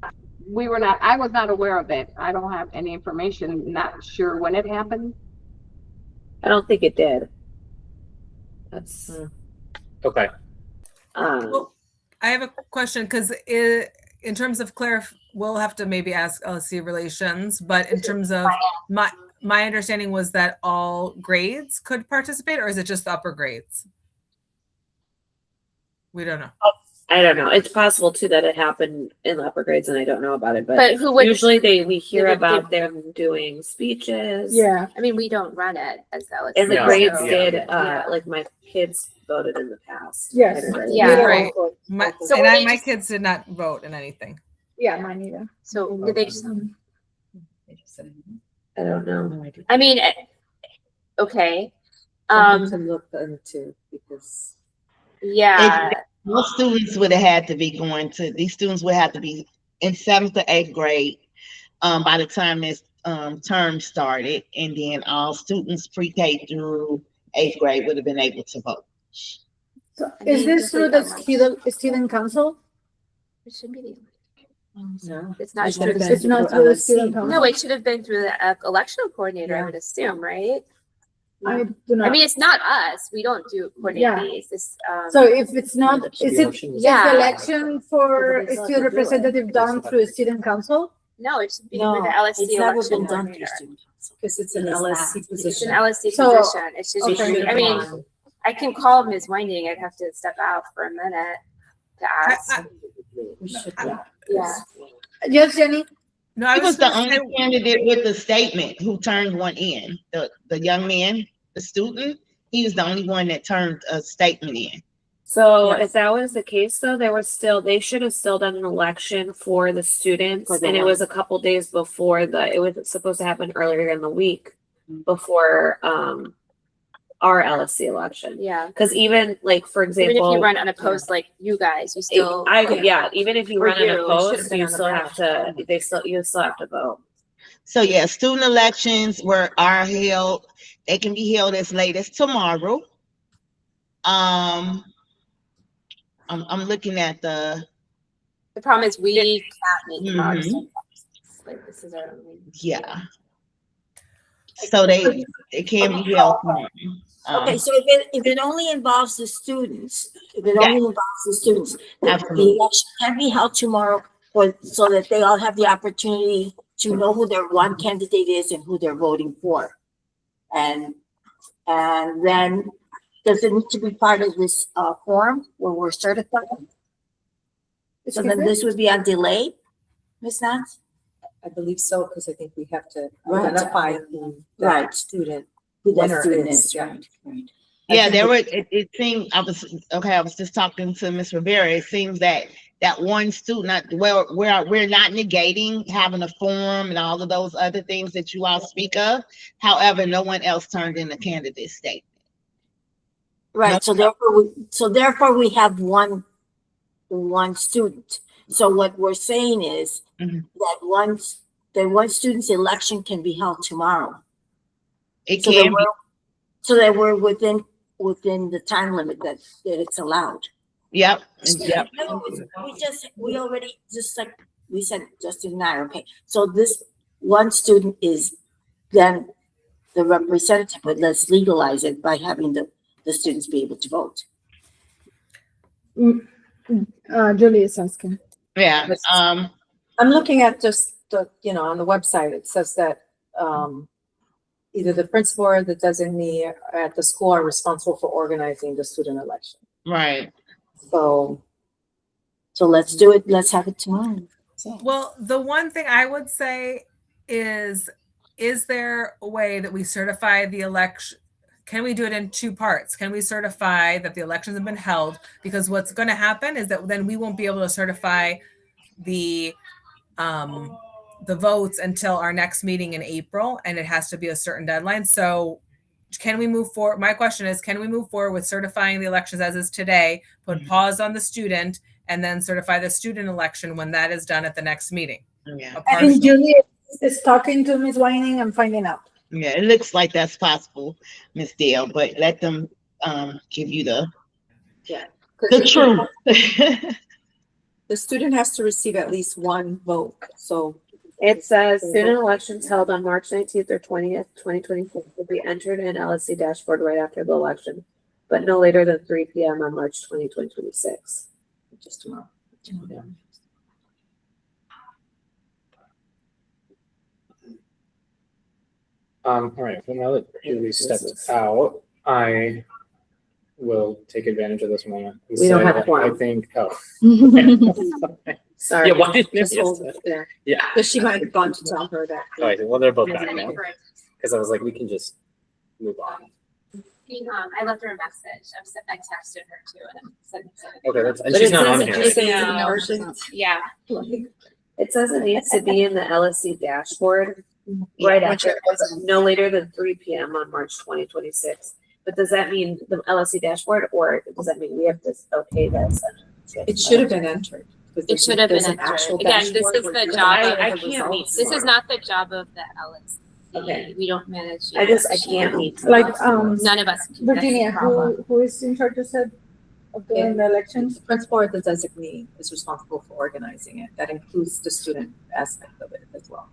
I was not aware of it. I don't have any information, not sure when it happened. I don't think it did. That's, Okay. Well, I have a question because in terms of we'll have to maybe ask LSC relations, but in terms of my understanding was that all grades could participate, or is it just the upper grades? We don't know. I don't know. It's possible too that it happened in the upper grades and I don't know about it, but But who would, usually we hear they would about them doing speeches. Yeah. I mean, we don't run it as LSC. And the No. grades so- did, Yeah. like my kids voted in the past. Yes. Yeah. Right. So And were they my just- kids did not vote in anything. Yeah, mine either. So did they just, I don't know. I mean, okay. Something to look into because Yeah, Most students would have had to be going to, these students would have to be in 7th to 8th grade by the time this term started, and then all students pre-K through 8th grade would have been able to vote. So I is mean, this through the student council? it should be the, no. it's not It through should have the, been It's not through through the LSC. student council? no, it should have been through the election coordinator, I Yeah. would assume, right? I do not. I mean, it's not us. We don't do Yeah. coordinate these. This, So if it's not, is it, is Yeah. the election for But they a still have student to do it. representative done through a student council? no, it should be No, through the LSC it's never election been done through coordinator. student council. Because it's an It is LSC not. It's an position. LSC So, position. It should be. okay. through- I mean, I can call Ms. Winding. I'd have to step out for a minute to ask. We should, Yeah. Yes, Jenny? No, I He was the gonna only say- candidate with the statement who turned one in. The young man, the student, he was the only one that turned a statement in. So Yes. if that was the case though, they should have still done an election for the students, For the and it was a couple days before it was supposed to happen earlier in the week before our LSC election. Yeah. Because even like, for Even if example, you run unopposed, like you guys, you still. even if you For run you, an it should've opposed, been you on the still have to, you still have to vote. So yeah, student elections are held. They can be held as late as tomorrow. I'm looking at the The problem is we can't meet tomorrow. Mhm. Like this is our only. yeah. So they can be held tomorrow. Okay, so if it only involves the students, if it Yeah. only involves the students, the Absolutely. election can be held tomorrow so that they all have the opportunity to know who their one candidate is and who they're voting for. And then, does it need to be part of this form where we're certified? So then this would be on delay, Ms. Nance? I believe so, because I think we have to Right. identify who Right. that student. Who that Winner student is, is, yeah. right, right. Yeah, there were, it seemed, I was just talking to Ms. Rivera. It seems that one student, we're not negating having a forum and all of those other things that you all speak of. However, no one else turned in a candidate statement. Right, so therefore we have one student. So what we're saying is Mhm. that one student's election can be held tomorrow. It So can be, so that we're within the time limit that it's allowed. yep. We already, just like we said, Justin and I, okay, so this one student is then the representative, but let's legalize it by having the students be able to vote. Julie is asking. Yeah, I'm looking at just the, on the website, it says that, either the principal or the designee at the school are responsible for organizing the student election. right. So, So let's do it, let's have it tomorrow. Well, the one thing I would say is there a way that we certify the election? Can we do it in two parts? Can we certify that the elections have been held? Because what's going to happen is that then we won't be able to certify the votes until our next meeting in April, and it has to be a certain deadline. So can we move forward? My question is, can we move forward with certifying the elections as is today, put pause on the student, and then certify the student election when that is done at the next meeting? Yeah. A I think partial. Julie is talking to Ms. Whining and finding out. Yeah, it looks like that's possible, Miss Dale, but let them give you the truth. the student has to receive at least one vote, so. It says student elections held on March 19th or 20th, 2024 will be entered in LSC dashboard right after the election, but no later than 3 p.m. on March 20, 2026. Just tomorrow. All right, well, now that Julie stepped out, I will take advantage of this moment. and We don't say have that quorum. I think, Sorry. Yeah, why didn't you Just miss hold that? it there. Yeah. Because she might have gone to tell her that. Oh, I see. Well, they're both back now, because I was like, we can just move on. I left her a message. I texted her too, and I'm sending it. Okay, and But she's it not says on it here. just- No. Yeah. It says it needs to be in the LSC dashboard. Right When after, chair goes in. no later than 3 p.m. on March 2026. But does that mean the LSC dashboard, or does that mean we have to okay this? It should have been entered. 'cause It there's- should have been there's an entered. actual Again, this dashboard is where the you job can of- enter I the can't meet results. This is not the job of the LSC. Okay. We don't manage. I can't meet. Like, None of us. can. That's the Virginia, problem. who is in charge of said, of doing the elections? The principal or the designee is responsible for organizing it. That includes the student aspect of it as well.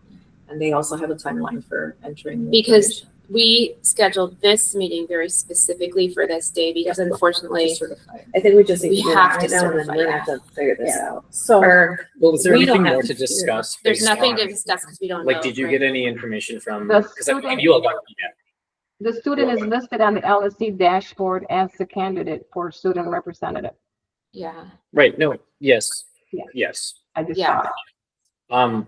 And they also have a timeline for entering. the Because information we scheduled this meeting very specifically for this day because to unfortunately, certify it. I think we just need We to do it have right to now, and then certify we're gonna have to figure this Yeah. out. So, Or Well, is there We don't anything have more to to do it. discuss? there's based nothing on- to discuss because we don't know. Like, did you right? get any information from, The because I student- you all got, yeah. The student is listed on the LSC dashboard as the candidate for student representative. Yeah. Right, no, yes, Yeah. yes. I just Yeah. saw it.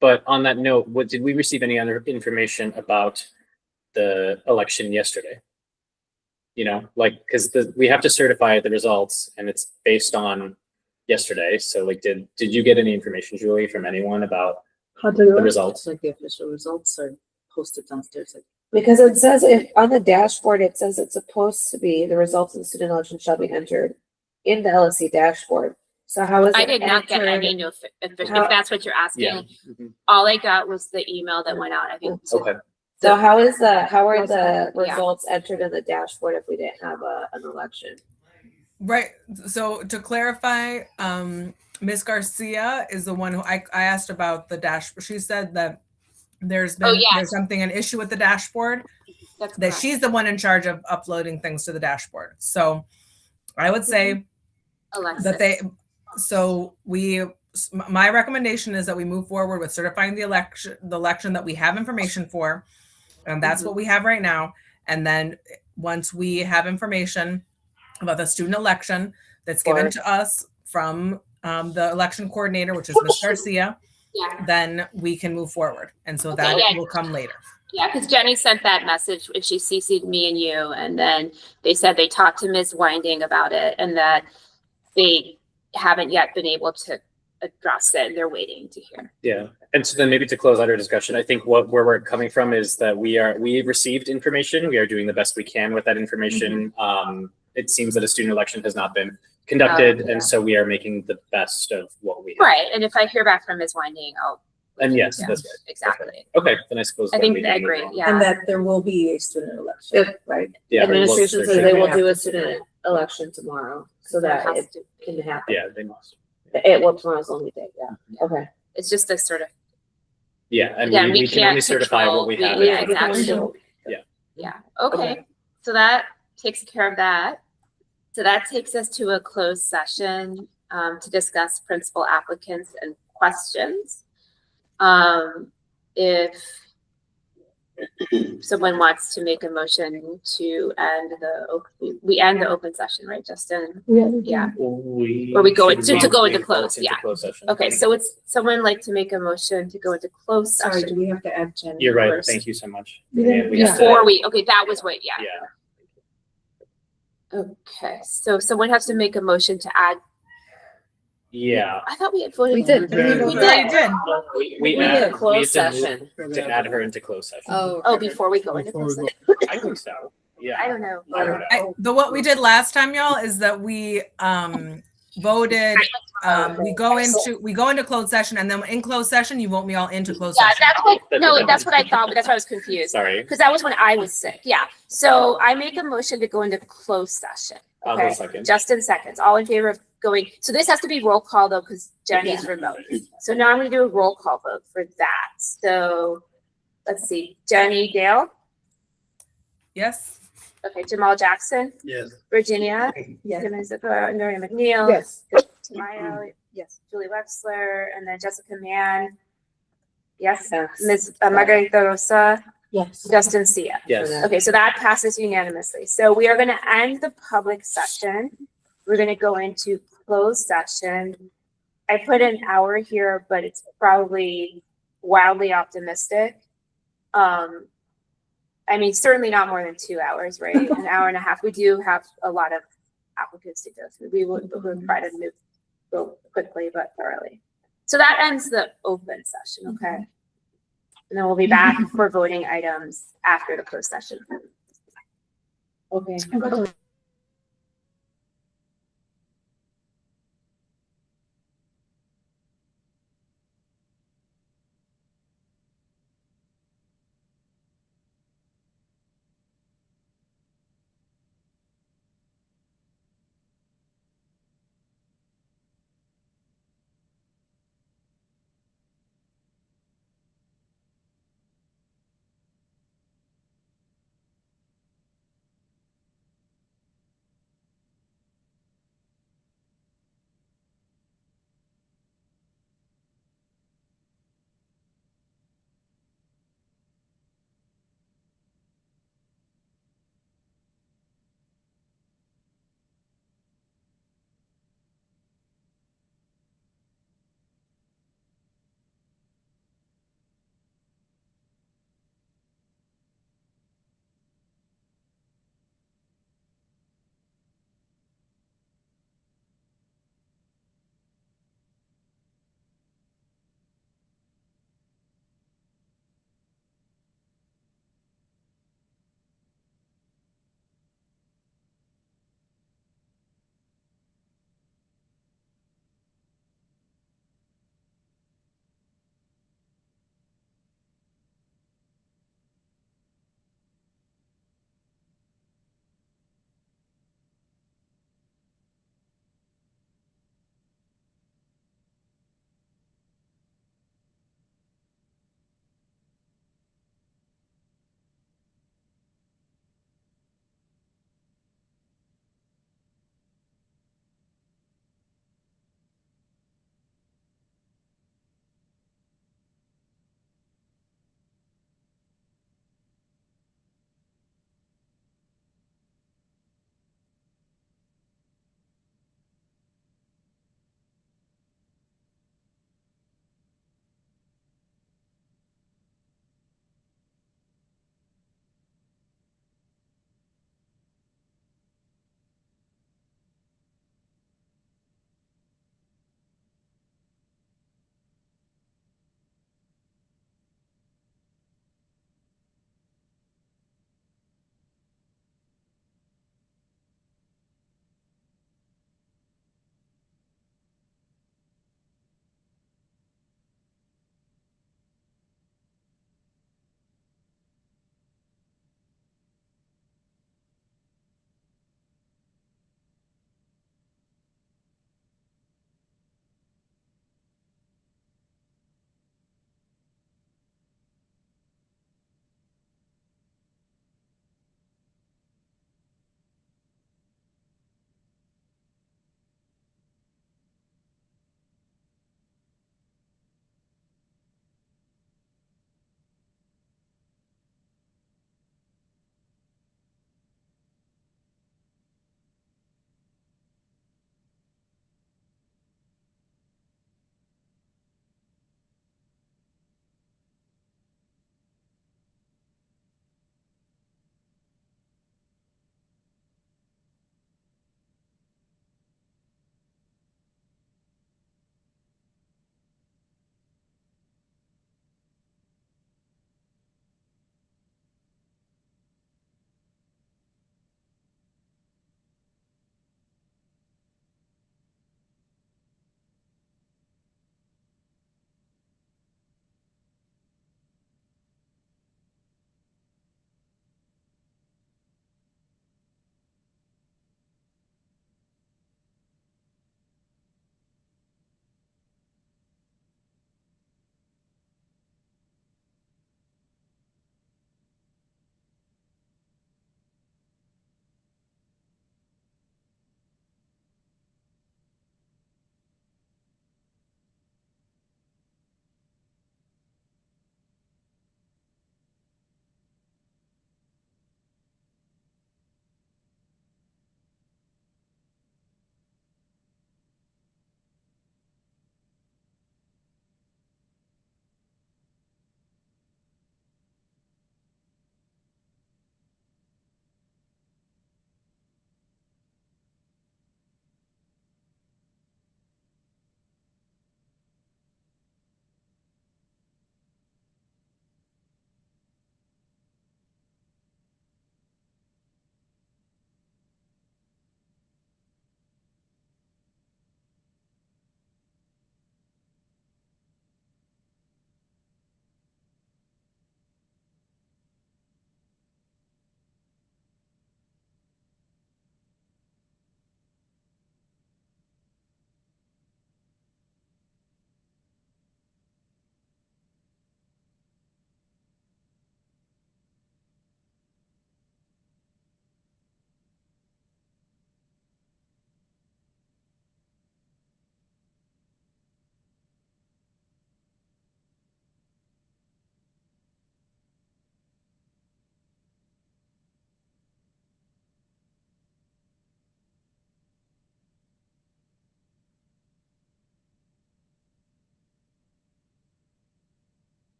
But on that note, did we receive any other information about the election yesterday? You know, like, because we have to certify the results and it's based on yesterday. So like, did you get any information, Julie, from anyone about how to the do it? results? It's like the official results are posted downstairs. Like, because it says if on the dashboard, it says it's supposed to be the results of the student election shall be entered in the LSC dashboard. So how is it I did not get entered? any if How- that's what you're asking. Yeah. Mhm. All I got was the email that went out, I think. to- Okay. So how are the Yeah. results entered in the dashboard if we didn't have an election? Right. So to clarify, Ms. Garcia is the one who I asked about the dashboard. She said that there's been, yeah. there's something, an issue with the dashboard, That's that correct. she's the one in charge of uploading things to the dashboard. So I would say Alexis. that my recommendation is that we move forward with certifying the election that we have information for. And that's what we have right now. And then once we have information about the student election that's given to us from the election coordinator, which is Ms. Garcia, Yeah. then we can move forward. And so Okay, that yeah. will come later. Yeah, because Jenny sent that message and she CC'd me and you, and then they said they talked to Ms. Winding about it and that they haven't yet been able to address it. They're waiting to hear. Yeah. And so then maybe to close out our discussion, I think where we're coming from is that we received information. We are doing the best we can with that information. It seems that a student election has not been conducted. Yeah. And so we are making the best of what we have. Right, and if I hear back from Ms. Winding, I'll. And yes, Yeah. that's right. Exactly. Okay, then I suppose. I then think we I can move agree, on. yeah. And that there will be a student election, If- right? Yeah, Administration there says should they be. will do a student election tomorrow so There that has it to- can happen. Yeah, they must. Tomorrow's the only day, yeah. Okay. It's just a sort of, Yeah, and Again, we we can only can't certify control- what we we- have. yeah, in front of us. exactly. yeah, okay. Okay. So that takes care of that. So that takes us to a closed session to discuss principal applicants and questions. If someone wants to make a motion to end we end the open session, right, Justin? Yeah. Or we go should to go into move closed, yeah. closed session. Okay, so it's someone like to make a motion to go into closed Sorry, do session we have to add Jenny? You're right. first? Thank you so much. We didn't- And we have to- before okay, that was what, yeah. Yeah. Okay, so someone has to make a motion to add, Yeah. I thought we had voted. We did. We We did. already did. We need a closed have to session. move To add her into closed session. Oh. Oh, okay. before we go into Before we closed go. session. I think so. Yeah. I don't know. I don't know. What we did last time, y'all, is that we voted, we go into closed session, and then in closed session, you vote me all into closed Yeah, session. that's what, no, that's what I thought, but that's why I was confused. Sorry. Because that was when I was sick, yeah. So I make a motion to go into closed session. I'll go Okay, second. Justin seconds. All in favor of going, so this has to be roll call though, because Jenny's remote. So now I'm gonna do a roll call vote for that. So let's see, Jenny Dale, Yes? okay, Jamal Jackson, Yes. Virginia, Yes. Noreen McNeil. Yes. Tamayo, Yes. Julie Wexler, and then Jessica Mann. Yes, Yes. Ms. Margarita Rosa, Yes. Justin Sia. Yes. Okay, so that passes unanimously. So we are gonna end the public session. We're gonna go into closed session. I put an hour here, but it's probably wildly optimistic. I mean, certainly not more than 2 hours, right? An hour and a half. We do have a lot of applicants to go through. We'll try to go quickly but thoroughly. So that ends the open session, okay? And then we'll be back for voting items after the closed session. Okay.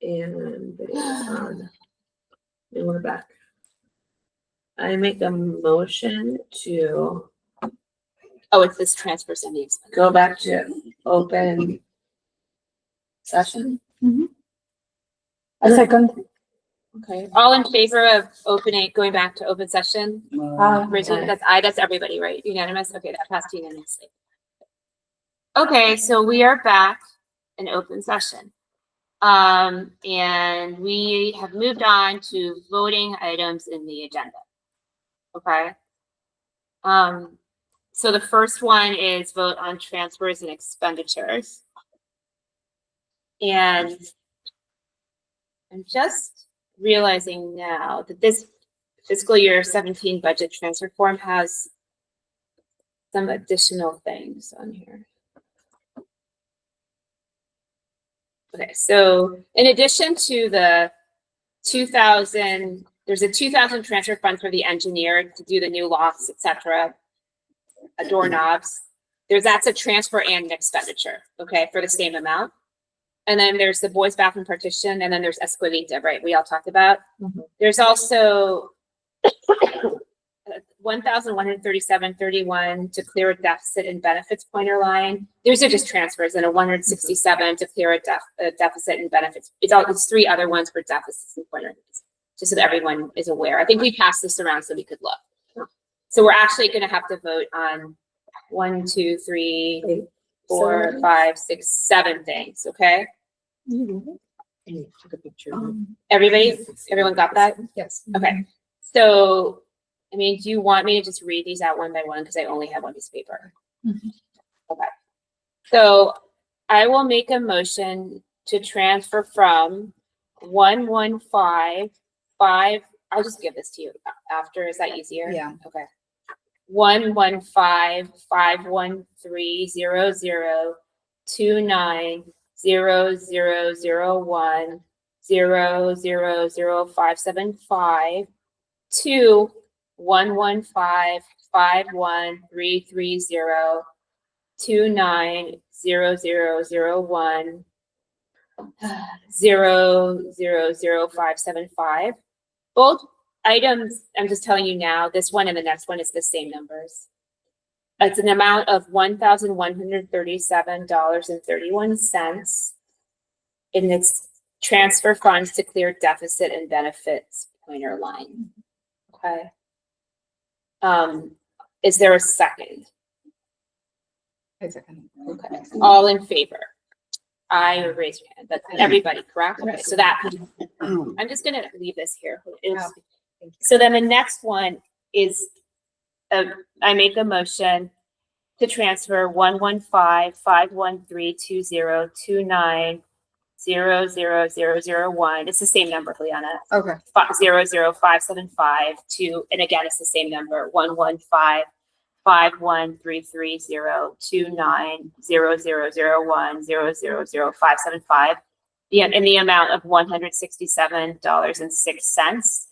And video's on. And we're back. I make a motion to Oh, it's this transfer sending expense. go back to open session. A second. Okay, all in favor of going back to open session? Raising, that's that's everybody, right? Unanimous? Okay, that passed unanimously. Okay, so we are back in open session. And we have moved on to voting items in the agenda. Okay. So the first one is vote on transfers and expenditures. And I'm just realizing now that this fiscal year 17 budget transfer form has some additional things on here. Okay, so in addition to the 2,000, there's a 2,000 transfer fund for the engineer to do the new lofts, etc., doorknobs. That's a transfer and an expenditure, okay, for the same amount. And then there's the boys' bathroom partition, and then there's Escuelita, right? We all talked about. There's also 1,137.31 to clear a deficit and benefits pointer line. These are just transfers, and a 167 to clear a deficit and benefits. It's three other ones for deficits and pointer lines, just so that everyone is aware. I think we passed this around so we could look. So we're actually going to have to vote on 1, 2, 3, 4, 5, 6, 7 things. Okay. Everyone got that? Yes. Okay. So, I mean, do you want me to just read these out one by one? Because I only have one piece of paper. Okay. So I will make a motion to transfer from 115.5. I'll just give this to you after. Is that easier? Yeah. Okay. 115.5130029000575 to 115.5130029000575. Both items, I'm just telling you now, this one and the next one is the same numbers. It's an amount of $1,137.31. And it's transfer funds to clear deficit and benefits pointer line. Okay. Is there a second? Second. Okay. All in favor? I would raise your hand. That's everybody, correct? Okay. So that I'm just gonna leave this here. So then the next one is I make a motion to transfer 115.5132029000001. It's the same number, Juliana. Okay. 00575 to, and again, it's the same number, 115.51330290001000575. In the amount of $167.06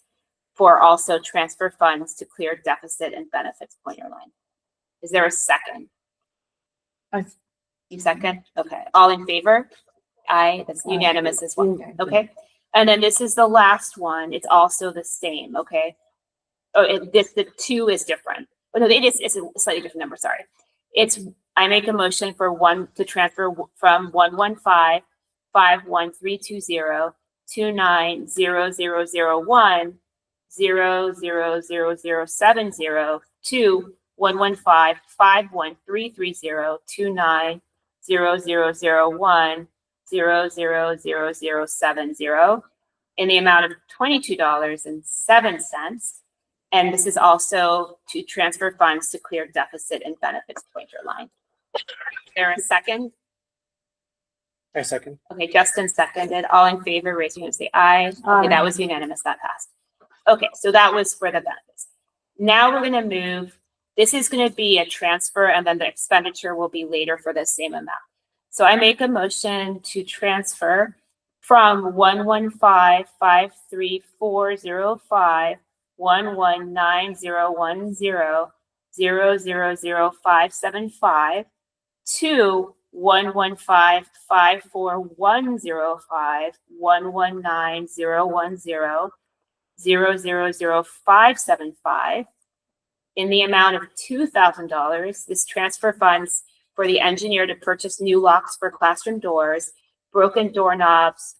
for also transfer funds to clear deficit and benefits pointer line. Is there a second? You second? Okay. All in favor? Aye. That's unanimous as well. Okay. And then this is the last one. It's also the same. Okay. Oh, the 2 is different. Oh, no, it's a slightly different number. Sorry. I make a motion for to transfer from 115.51320290001000070 to 115.5133029000001000070 in the amount of $22.07. And this is also to transfer funds to clear deficit and benefits pointer line. Is there a second? I second. Okay, Justin seconded. All in favor, raise your hand and say aye. Okay, that was unanimous. That passed. Okay, so that was for the benefits. Now we're going to move. This is going to be a transfer, and then the expenditure will be later for the same amount. So I make a motion to transfer from 115.53405.119010000575 to 115-54105, 119-010, 000-575 in the amount of $2,000. This transfer funds for the engineer to purchase new locks for classroom doors, broken doorknobs,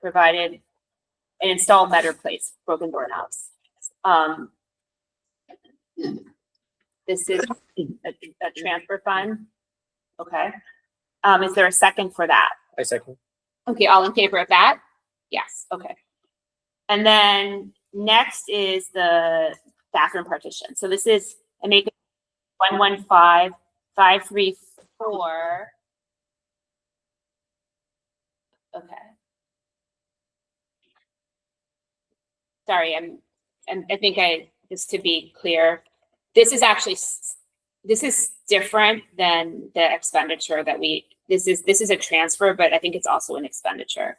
provided, and install better place broken doorknobs. This is a transfer fund. Okay. Is there a second for that? I second. Okay, all in favor of that? Yes, okay. And then next is the bathroom partition. So this is, I make 115-534. Okay. Sorry, I think just to be clear, this is actually, this is different than the expenditure that this is a transfer, but I think it's also an expenditure.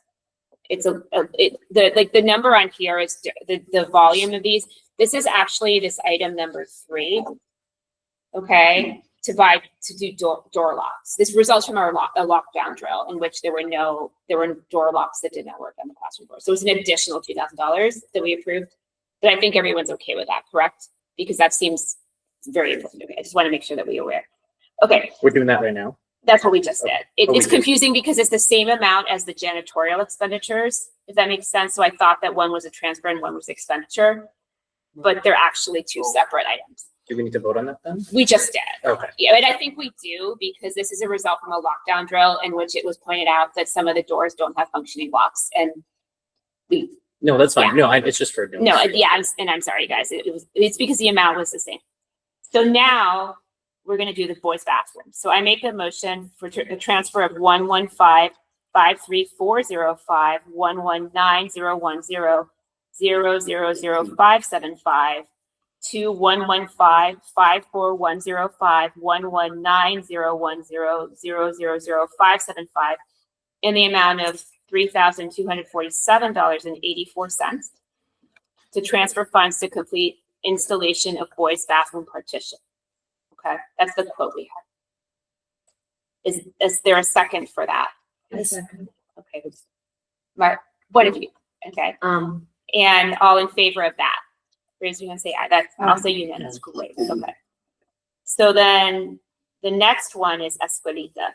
It's the number on here is the volume of these. This is actually this item number 3. Okay, to do door locks. This results from a lockdown drill in which there were door locks that did not work on the classroom door. So it was an additional $2,000 that we approved. But I think everyone's okay with that, correct? Because that seems very important. Okay, I just want to make sure that we're aware. Okay. We're doing that right now. That's what we just did. It's did. confusing because it's the same amount as the janitorial expenditures, if that makes sense. So I thought that one was a transfer and one was expenditure, but they're actually 2 separate items. Do we need to vote on that then? We just did. Okay. Yeah, and I think we do because this is a result from a lockdown drill in which it was pointed out that some of the doors don't have functioning locks, and No, that's fine. No, it's just for. no, yeah, I'm sorry, guys. It's because the amount was the same. So now we're going to do the boys' bathroom. So I make a motion for the transfer of 115-53405, 119-010, 000-575 to 115-54105, 119-010, 000-575 in the amount of $3,247.84 to transfer funds to complete installation of boys' bathroom partition. Okay, that's the quote we have. Is there a second for that? Second. Okay. Mark, what did you? Okay. And all in favor of that? Raise your hand and say aye. That's also unanimous. Great. Okay. So then the next one is Escuelita.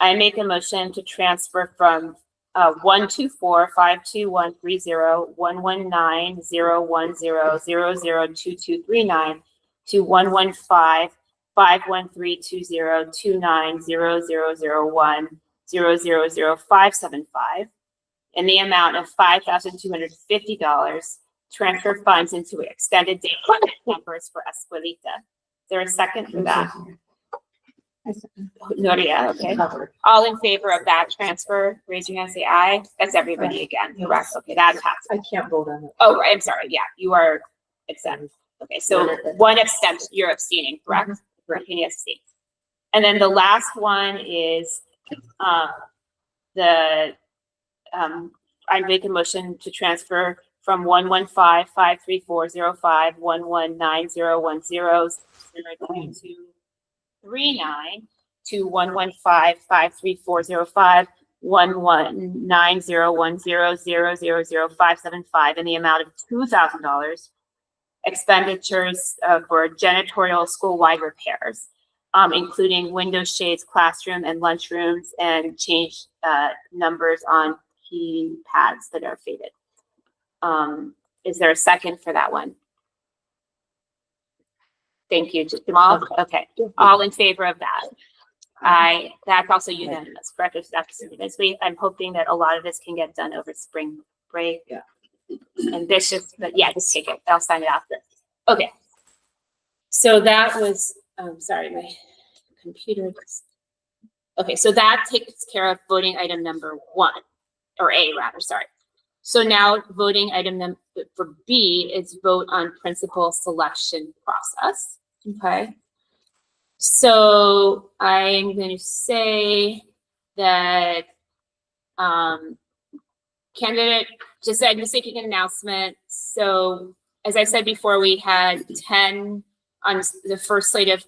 I make a motion to transfer from 124-52130, 119-010-002239 to 115-51320-290001, 000-575 in the amount of $5,250. Transfer funds into extended day numbers for Escuelita. Is there a second for that? Noria, okay. All in favor of that transfer, raise your hand, say aye. That's everybody again, correct? Okay, that passes. I can't vote on it. Oh, right, I'm sorry, yeah, you are exempt. Okay, so one abstention, you're abstaining, correct? Right, can you abstain? And then the last one is, I make a motion to transfer from 115-53405, 119-010-02239 to 115-53405, 119-010-000-575 in the amount of $2,000 expenditures for janitorial school-wide repairs, including window shades, classroom and lunchrooms, and change numbers on key pads that are faded. Is there a second for that one? Thank you, Jamal. Okay, all in favor of that? That's also unanimous, correct? That's unanimous. I'm hoping that a lot of this can get done over spring break. Yeah. And this just, but yeah, just take it. I'll sign it after. Okay. So that was, sorry, my computer just, okay, so that takes care of voting item number 1, or A rather, sorry. So now voting item number for B is vote on principal selection process. Okay. So I'm going to say that candidate, just I'm just making an announcement. So as I said before, we had 10 on the first slate of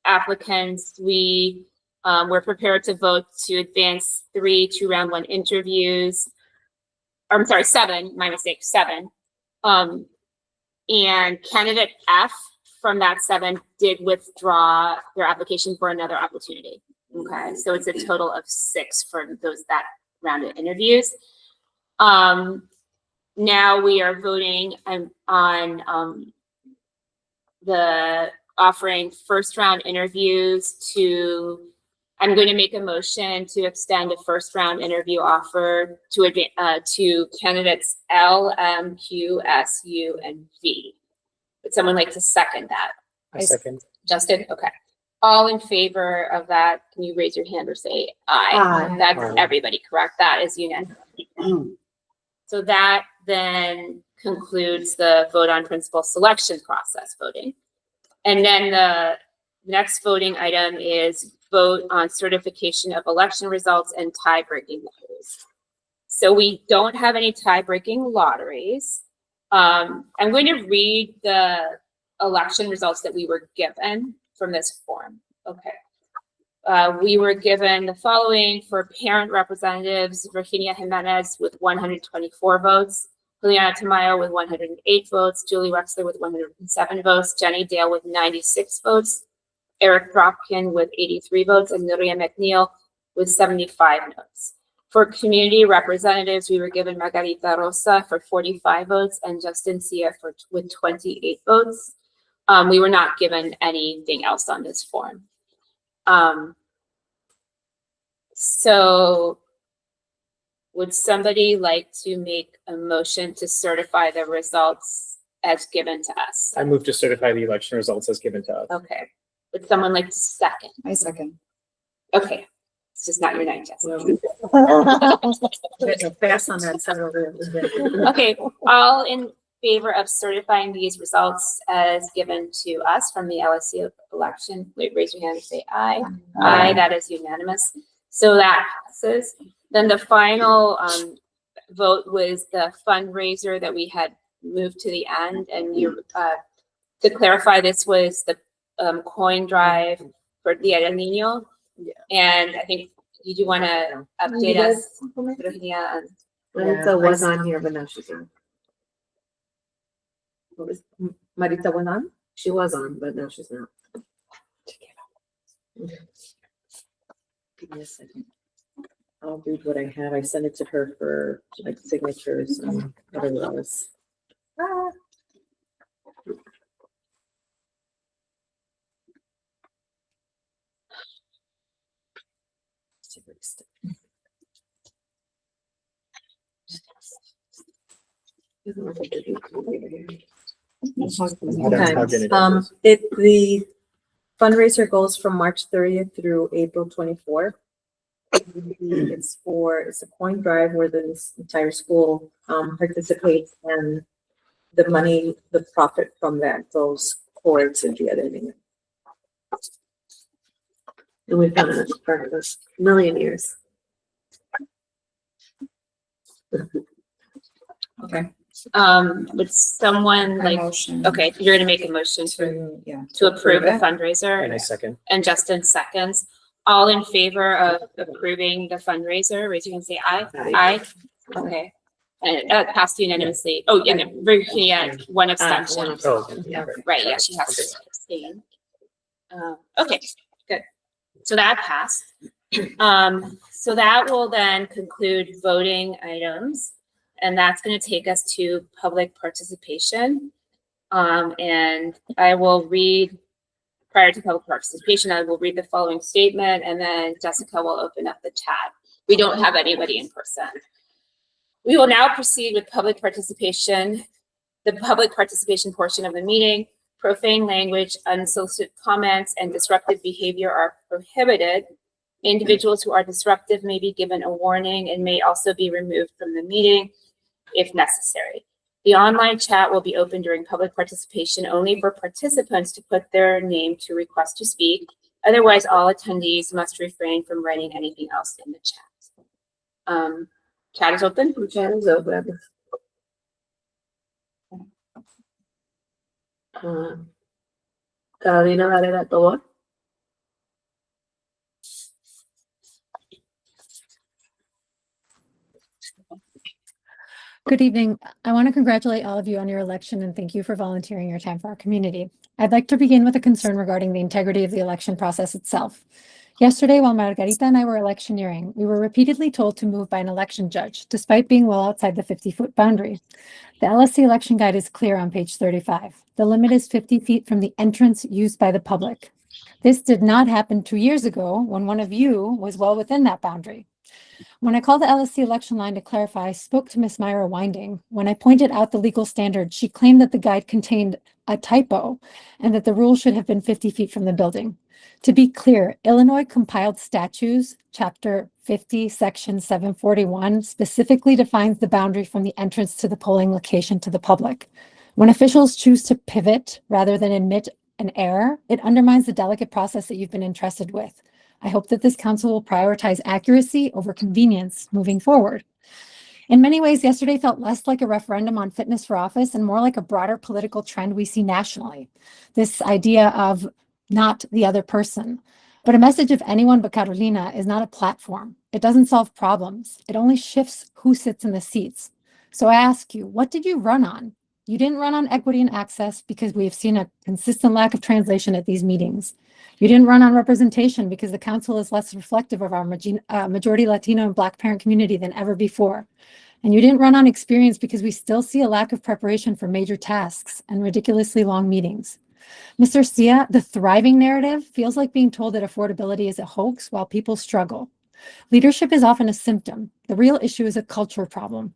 applicants. We were prepared to vote to advance 3 to round 1 interviews. I'm sorry, 7, my mistake, 7. And candidate F from that 7 did withdraw their application for another opportunity. Okay, so it's a total of 6 for those that round of interviews. Now we are voting on the offering first round interviews to, I'm going to make a motion to extend a first round interview offer to candidates L, M, Q, S, U, and V. Would someone like to second that? I second. Justin? Okay. All in favor of that, can you raise your hand or say aye? Aye. That's Aye. everybody, correct? That is unanimous. So that then concludes the vote on principal selection process voting. And then the next voting item is vote on certification of election results and tie-breaking lotteries. So we don't have any tie-breaking lotteries. I'm going to read the election results that we were given from this form. Okay. We were given the following for parent representatives: Virginia Jimenez with 124 votes, Juliana Tamayo with 108 votes, Julie Wexler with 107 votes, Jenny Dale with 96 votes, Eric Dropkin with 83 votes, and Nuria McNeil with 75 votes. For community representatives, we were given Margarita Rosa for 45 votes and Justin Sia with 28 votes. We were not given anything else on this form. So would somebody like to make a motion to certify the results as given to us? I move to certify the election results as given to us. Okay. Would someone like to second? I second. Okay. It's just not your night, Jessica. Fast on that side over there. Okay, all in favor of certifying these results as given to us from the LSC election, raise your hand and say aye. Aye, that is unanimous. So that passes. Then the final vote was the fundraiser that we had moved to the end. And you, to clarify, this was the coin drive for Dia del Niño. Yeah. And I think you do want to update us, Virginia, on Marita was on here, but now she's not. What was, Marita went on? She was on, but now she's not. Give me a second. I'll read what I have. I sent it to her for like signatures and whatever else. Okay, the fundraiser goes from March 30th through April 24th. It's a coin drive where the entire school participates, and the money, the profit from that goes towards the other thing. And we've done it for a million years. Okay. would someone like, Motion okay, you're gonna make a motion to approve the it. fundraiser, And I second. and Justin seconds. All in favor of approving the fundraiser, raise your hand and say aye. Aye. Okay. And it passed unanimously. Oh, yeah, no, Virginia, one abstention. Oh, Right, yeah, she has to abstain. Okay, good. So that passed. So that will then conclude voting items, and that's going to take us to public participation. And I will read, prior to public participation, I will read the following statement, and then Jessica will open up the chat. We don't have anybody in person. We will now proceed with public participation, the public participation portion of the meeting. Profane language, unsolicited comments, and disruptive behavior are prohibited. Individuals who are disruptive may be given a warning and may also be removed from the meeting if necessary. The online chat will be open during public participation only for participants to put their name to request to speak. Otherwise, all attendees must refrain from writing anything else in the chat. Chat is open. The chat is open. Carolina Varela Tobor. Good evening. I want to congratulate all of you on your election and thank you for volunteering your time for our community. I'd like to begin with a concern regarding the integrity of the election process itself. Yesterday, while Margarita and I were electioneering, we were repeatedly told to move by an election judge, despite being well outside the 50-foot boundary. The LSC election guide is clear on page 35. The limit is 50 feet from the entrance used by the public. This did not happen 2 years ago when one of you was well within that boundary. When I called the LSC election line to clarify, I spoke to Ms. Myra Winding. When I pointed out the legal standard, she claimed that the guide contained a typo and that the rule should have been 50 feet from the building. To be clear, Illinois compiled statutes, chapter 50, section 741, specifically defines the boundary from the entrance to the polling location to the public. When officials choose to pivot rather than admit an error, it undermines the delicate process that you've been entrusted with. I hope that this council will prioritize accuracy over convenience moving forward. In many ways, yesterday felt less like a referendum on fitness for office and more like a broader political trend we see nationally. This idea of not the other person. But a message of anyone but Carolina is not a platform. It doesn't solve problems. It only shifts who sits in the seats. So I ask you, what did you run on? You didn't run on equity and access because we have seen a consistent lack of translation at these meetings. You didn't run on representation because the council is less reflective of our majority Latino and Black parent community than ever before. And you didn't run on experience because we still see a lack of preparation for major tasks and ridiculously long meetings. Mr. Sia, the thriving narrative feels like being told that affordability is a hoax while people struggle. Leadership is often a symptom. The real issue is a culture problem,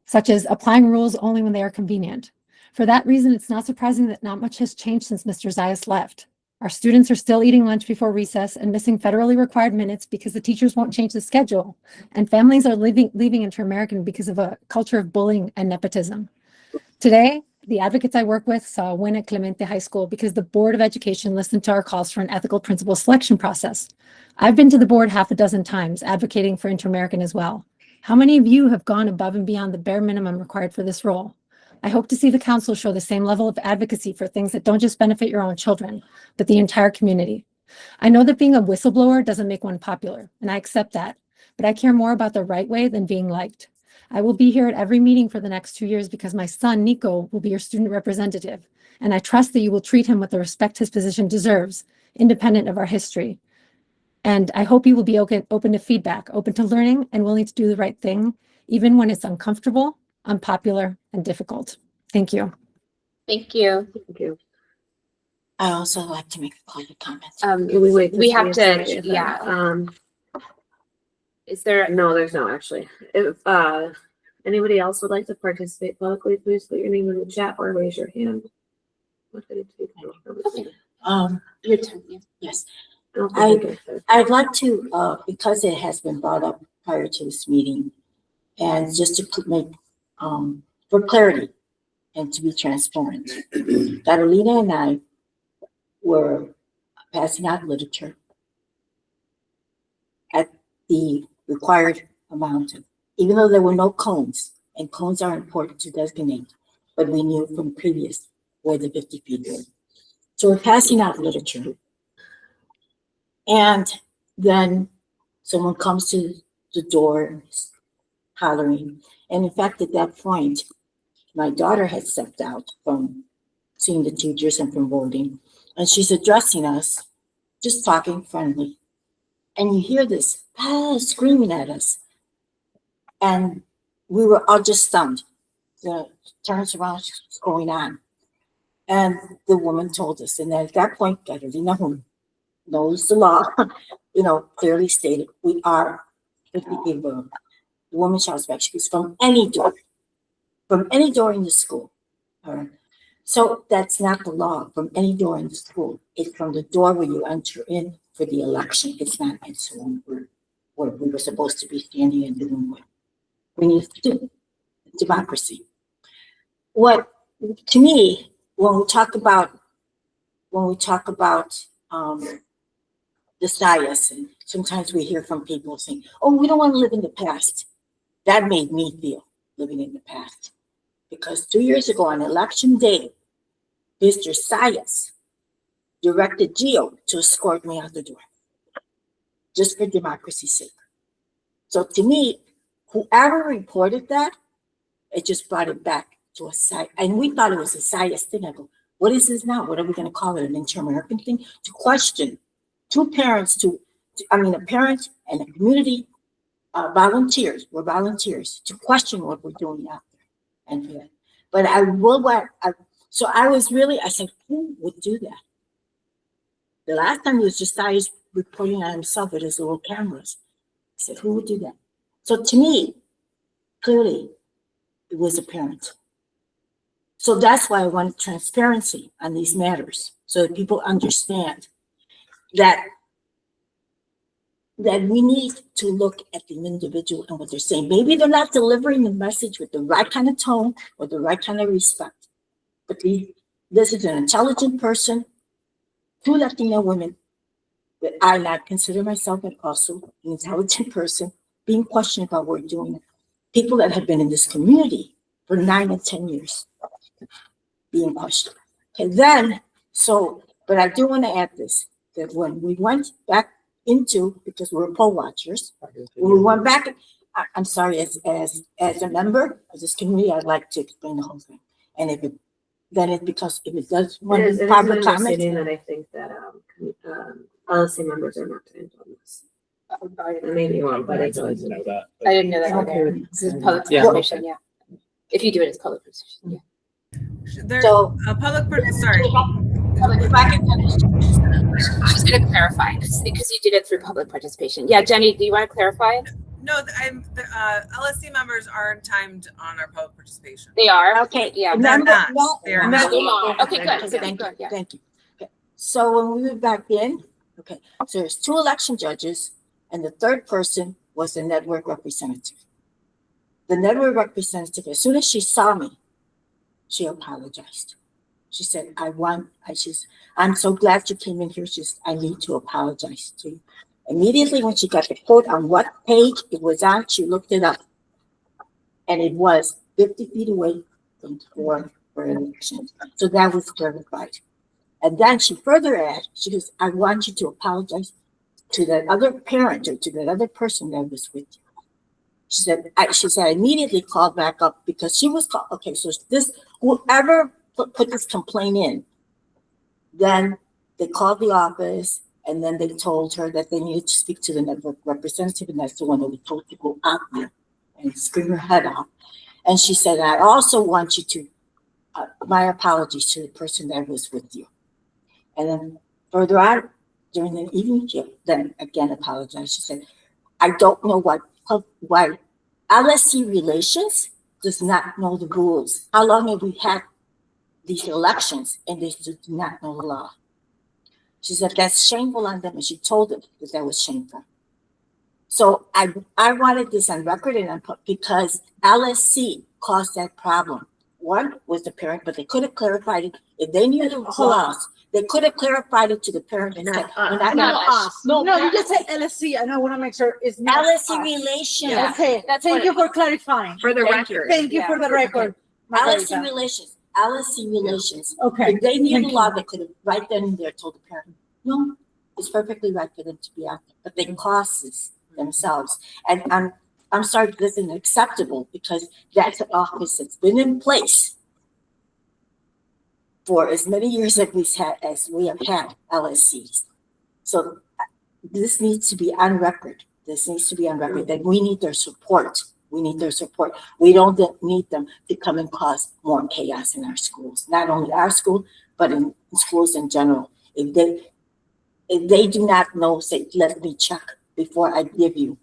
such as applying rules only when they are convenient. For that reason, it's not surprising that not much has changed since Mr. Zayas left. Our students are still eating lunch before recess and missing federally required minutes because the teachers won't change the schedule. And families are leaving Inter-American because of a culture of bullying and nepotism. Today, the advocates I work with saw a win at Clemente High School because the Board of Education listened to our calls for an ethical principal selection process. I've been to the board half a dozen times advocating for Inter-American as well. How many of you have gone above and beyond the bare minimum required for this role? I hope to see the council show the same level of advocacy for things that don't just benefit your own children, but the entire community. I know that being a whistleblower doesn't make one popular, and I accept that, but I care more about the right way than being liked. I will be here at every meeting for the next 2 years because my son, Nico, will be your student representative, and I trust that you will treat him with the respect his position deserves, independent of our history. And I hope you will be open to feedback, open to learning, and willing to do the right thing, even when it's uncomfortable, unpopular, and difficult. Thank you. Thank you. Thank you. I also like to make a public comment. We have to, yeah. Is there, No, there's no actually. If anybody else would like to participate publicly, please put your name in the chat or raise your hand. your turn, yeah. Yes, Okay. I'd like to, because it has been brought up prior to this meeting, and just to make, for clarity and to be transparent, Carolina and I were passing out literature at the required amount, even though there were no cones, and cones are important to designate, but we knew from previous where the 50 feet were. So we're passing out literature. And then someone comes to the door hollering. And in fact, at that point, my daughter had stepped out from seeing the teachers and from voting. And she's addressing us, just talking friendly. And you hear this screaming at us. And we were all just stunned. Turns around, what's going on? And the woman told us. And at that point, Carolina, who knows the law, clearly stated, we are 50 feet above. The woman shouts back, she goes, from any door in the school. All right. So that's not the law, from any door in the school. It's from the door where you enter in for the election. It's not in so where we were supposed to be standing and doing what we need to do. Democracy. What, to me, when we talk about the Zayas, and sometimes we hear from people saying, oh, we don't want to live in the past. That made me feel living in the past. Because 2 years ago on election day, Mr. Sayas directed Gio to escort me out the door, just for democracy's sake. So to me, whoever reported that, it just brought it back to a side. And we thought it was a Sayas thing. I go, what is this now? What are we going to call it? An inter-American thing? To question two parents, a parent and a community volunteers, we're volunteers, to question what we're doing out there. And yeah. But I said, who would do that? The last time it was just Sayas reporting on himself with his little cameras. I said, who would do that? So to me, clearly, it was a parent. So that's why I want transparency on these matters, so that people understand that we need to look at the individual and what they're saying. Maybe they're not delivering the message with the right kind of tone or the right kind of respect. But this is an intelligent person, two Latina women that I not consider myself and also an intelligent person being questioned about what we're doing. People that have been in this community for 9 and 10 years being questioned. Okay, but I do want to add this, that when we went back into, because we're poll watchers, when we went back, I'm sorry, as a member of this community, I'd like to explain the whole thing. And if it does one It is proper my comment. understanding that I think that LSC members are not trained on this. I may be wrong, but it's always. know that. I didn't know that Okay. either. This is public Yeah. participation, yeah. If you do it as public participation, yeah. There's So- a sorry. If I can finish, I'm just gonna clarify, because you did it through public participation. Yeah, Jenny, do you want to clarify? No, the LSC members aren't timed on our public participation. They are? Okay. Yeah. They're Remember- not. no, They are no, not. They are. Okay, Okay, good. thank you, Good, yeah. thank you. Okay. So when we went back in, okay, so there's 2 election judges, and the third person was the network representative. The network representative, as soon as she saw me, she apologized. She said, I'm so glad you came in here. I need to apologize to you. Immediately when she got the quote on what page it was on, she looked it up. And it was 50 feet away from for elections. So that was clarified. And then she further added, she goes, I want you to apologize to that other parent or to that other person that was with you. She said, I immediately called back up because she was called. Okay, so whoever put this complaint in, then they called the office and then they told her that they needed to speak to the network representative, and that's the one that we told to go out there and scream her head off. And she said, I also want you to, my apologies to the person that was with you. And then further on, during the evening, she then again apologized. She said, I don't know why LSC Relations does not know the rules. How long have we had these elections and they do not know the law? She said, that's shameful on them. And she told them that was shameful. So I wanted this on record and because LSC caused that problem. One was the parent, but they could have clarified it. If they knew the laws, they could have clarified it to the parent and said, Not us. No, you just said LSC, and I want to make sure it's not LSC us. Relations. Yeah. Okay, That's thank what you for clarifying. For the Thank you. record. Thank you Yeah. for the record. LSC Margarita. Relations. LSC Relations. Okay. If they knew thank the you. law, they could have right then and there told the parent, no, it's perfectly right for them to be out there. But they caused this themselves. And I'm sorry, this isn't acceptable because that's an office that's been in place for as many years as we have had LSCs. So this needs to be on record. This needs to be on record that we need their support. We need their support. We don't need them to come and cause more chaos in our schools. Not only our school, but in schools in general. If they do not know, say, let me check before I give you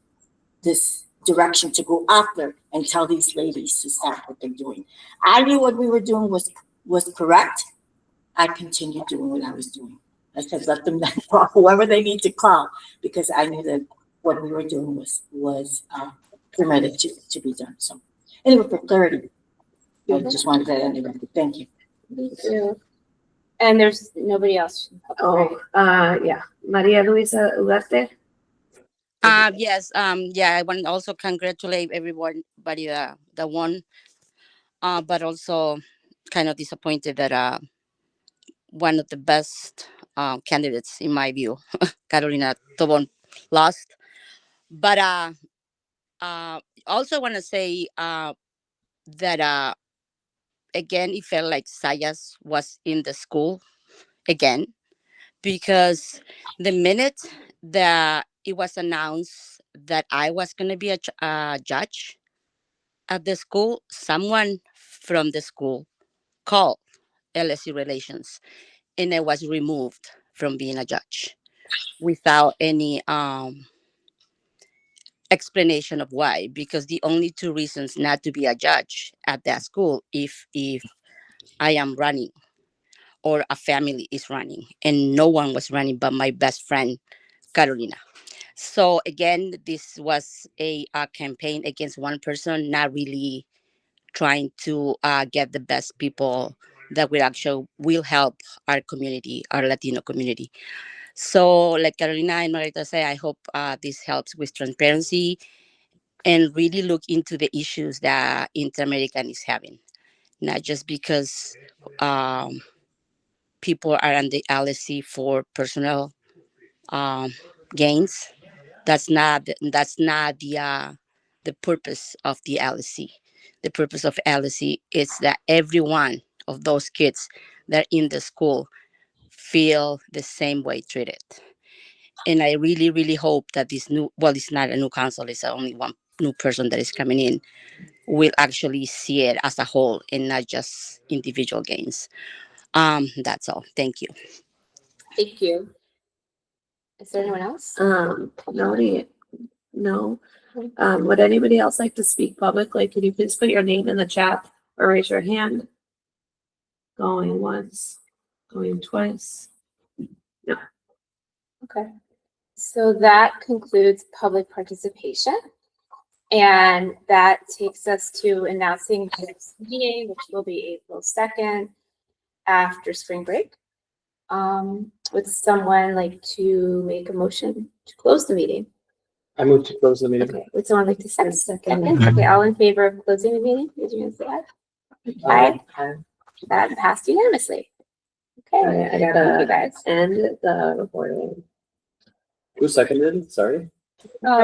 this direction to go out there and tell these ladies to stop what they're doing. I knew what we were doing was correct. I continued doing what I was doing. I said, let them call whoever they need to call, because I knew that what we were doing was permitted to be done. So anyway, for clarity, I just wanted that on the record. Thank you. Me too. And there's nobody else. Right? Yeah, Maria Luisa Ugarte. Yes, I want to also congratulate everybody that won, but also kind of disappointed that one of the best candidates in my view. Carolina Tobon lost, but also want to say that again, it felt like Sayas was in the school again, because the minute that it was announced that I was going to be a judge at the school, someone from the school called LSC Relations, and I was removed from being a judge without any explanation of why. Because the only two reasons not to be a judge at that school, if I am running or a family is running, and no one was running but my best friend Carolina. So again, this was a campaign against one person, not really trying to get the best people that will actually will help our community, our Latino community. So like Carolina and Margarita say, I hope this helps with transparency and really look into the issues that Inter-American is having, not just because people are on the LSC for personal um, gains. That's not the purpose of the LSC. The purpose of LSC is that every one of those kids that are in the school feel the same way treated. And I really, really hope that this new, well, it's not a new council, it's only one new person that is coming in, will actually see it as a whole and not just individual gains. That's all. Thank you. Thank you. Is there anyone else? No. Would anybody else like to speak publicly? Can you please put your name in the chat or raise your hand? Going once, going twice. Okay. So that concludes public participation. And that takes us to announcing the next meeting, which will be April 2nd after spring break. Would someone like to make a motion to close the meeting? I move to close the meeting. Okay, would someone like to second? Okay, all in favor of closing the meeting? Raise your hand, say aye. Aye. That passed unanimously. Okay, I gotta thank you guys. end the recording. Who seconded? Sorry. Oh,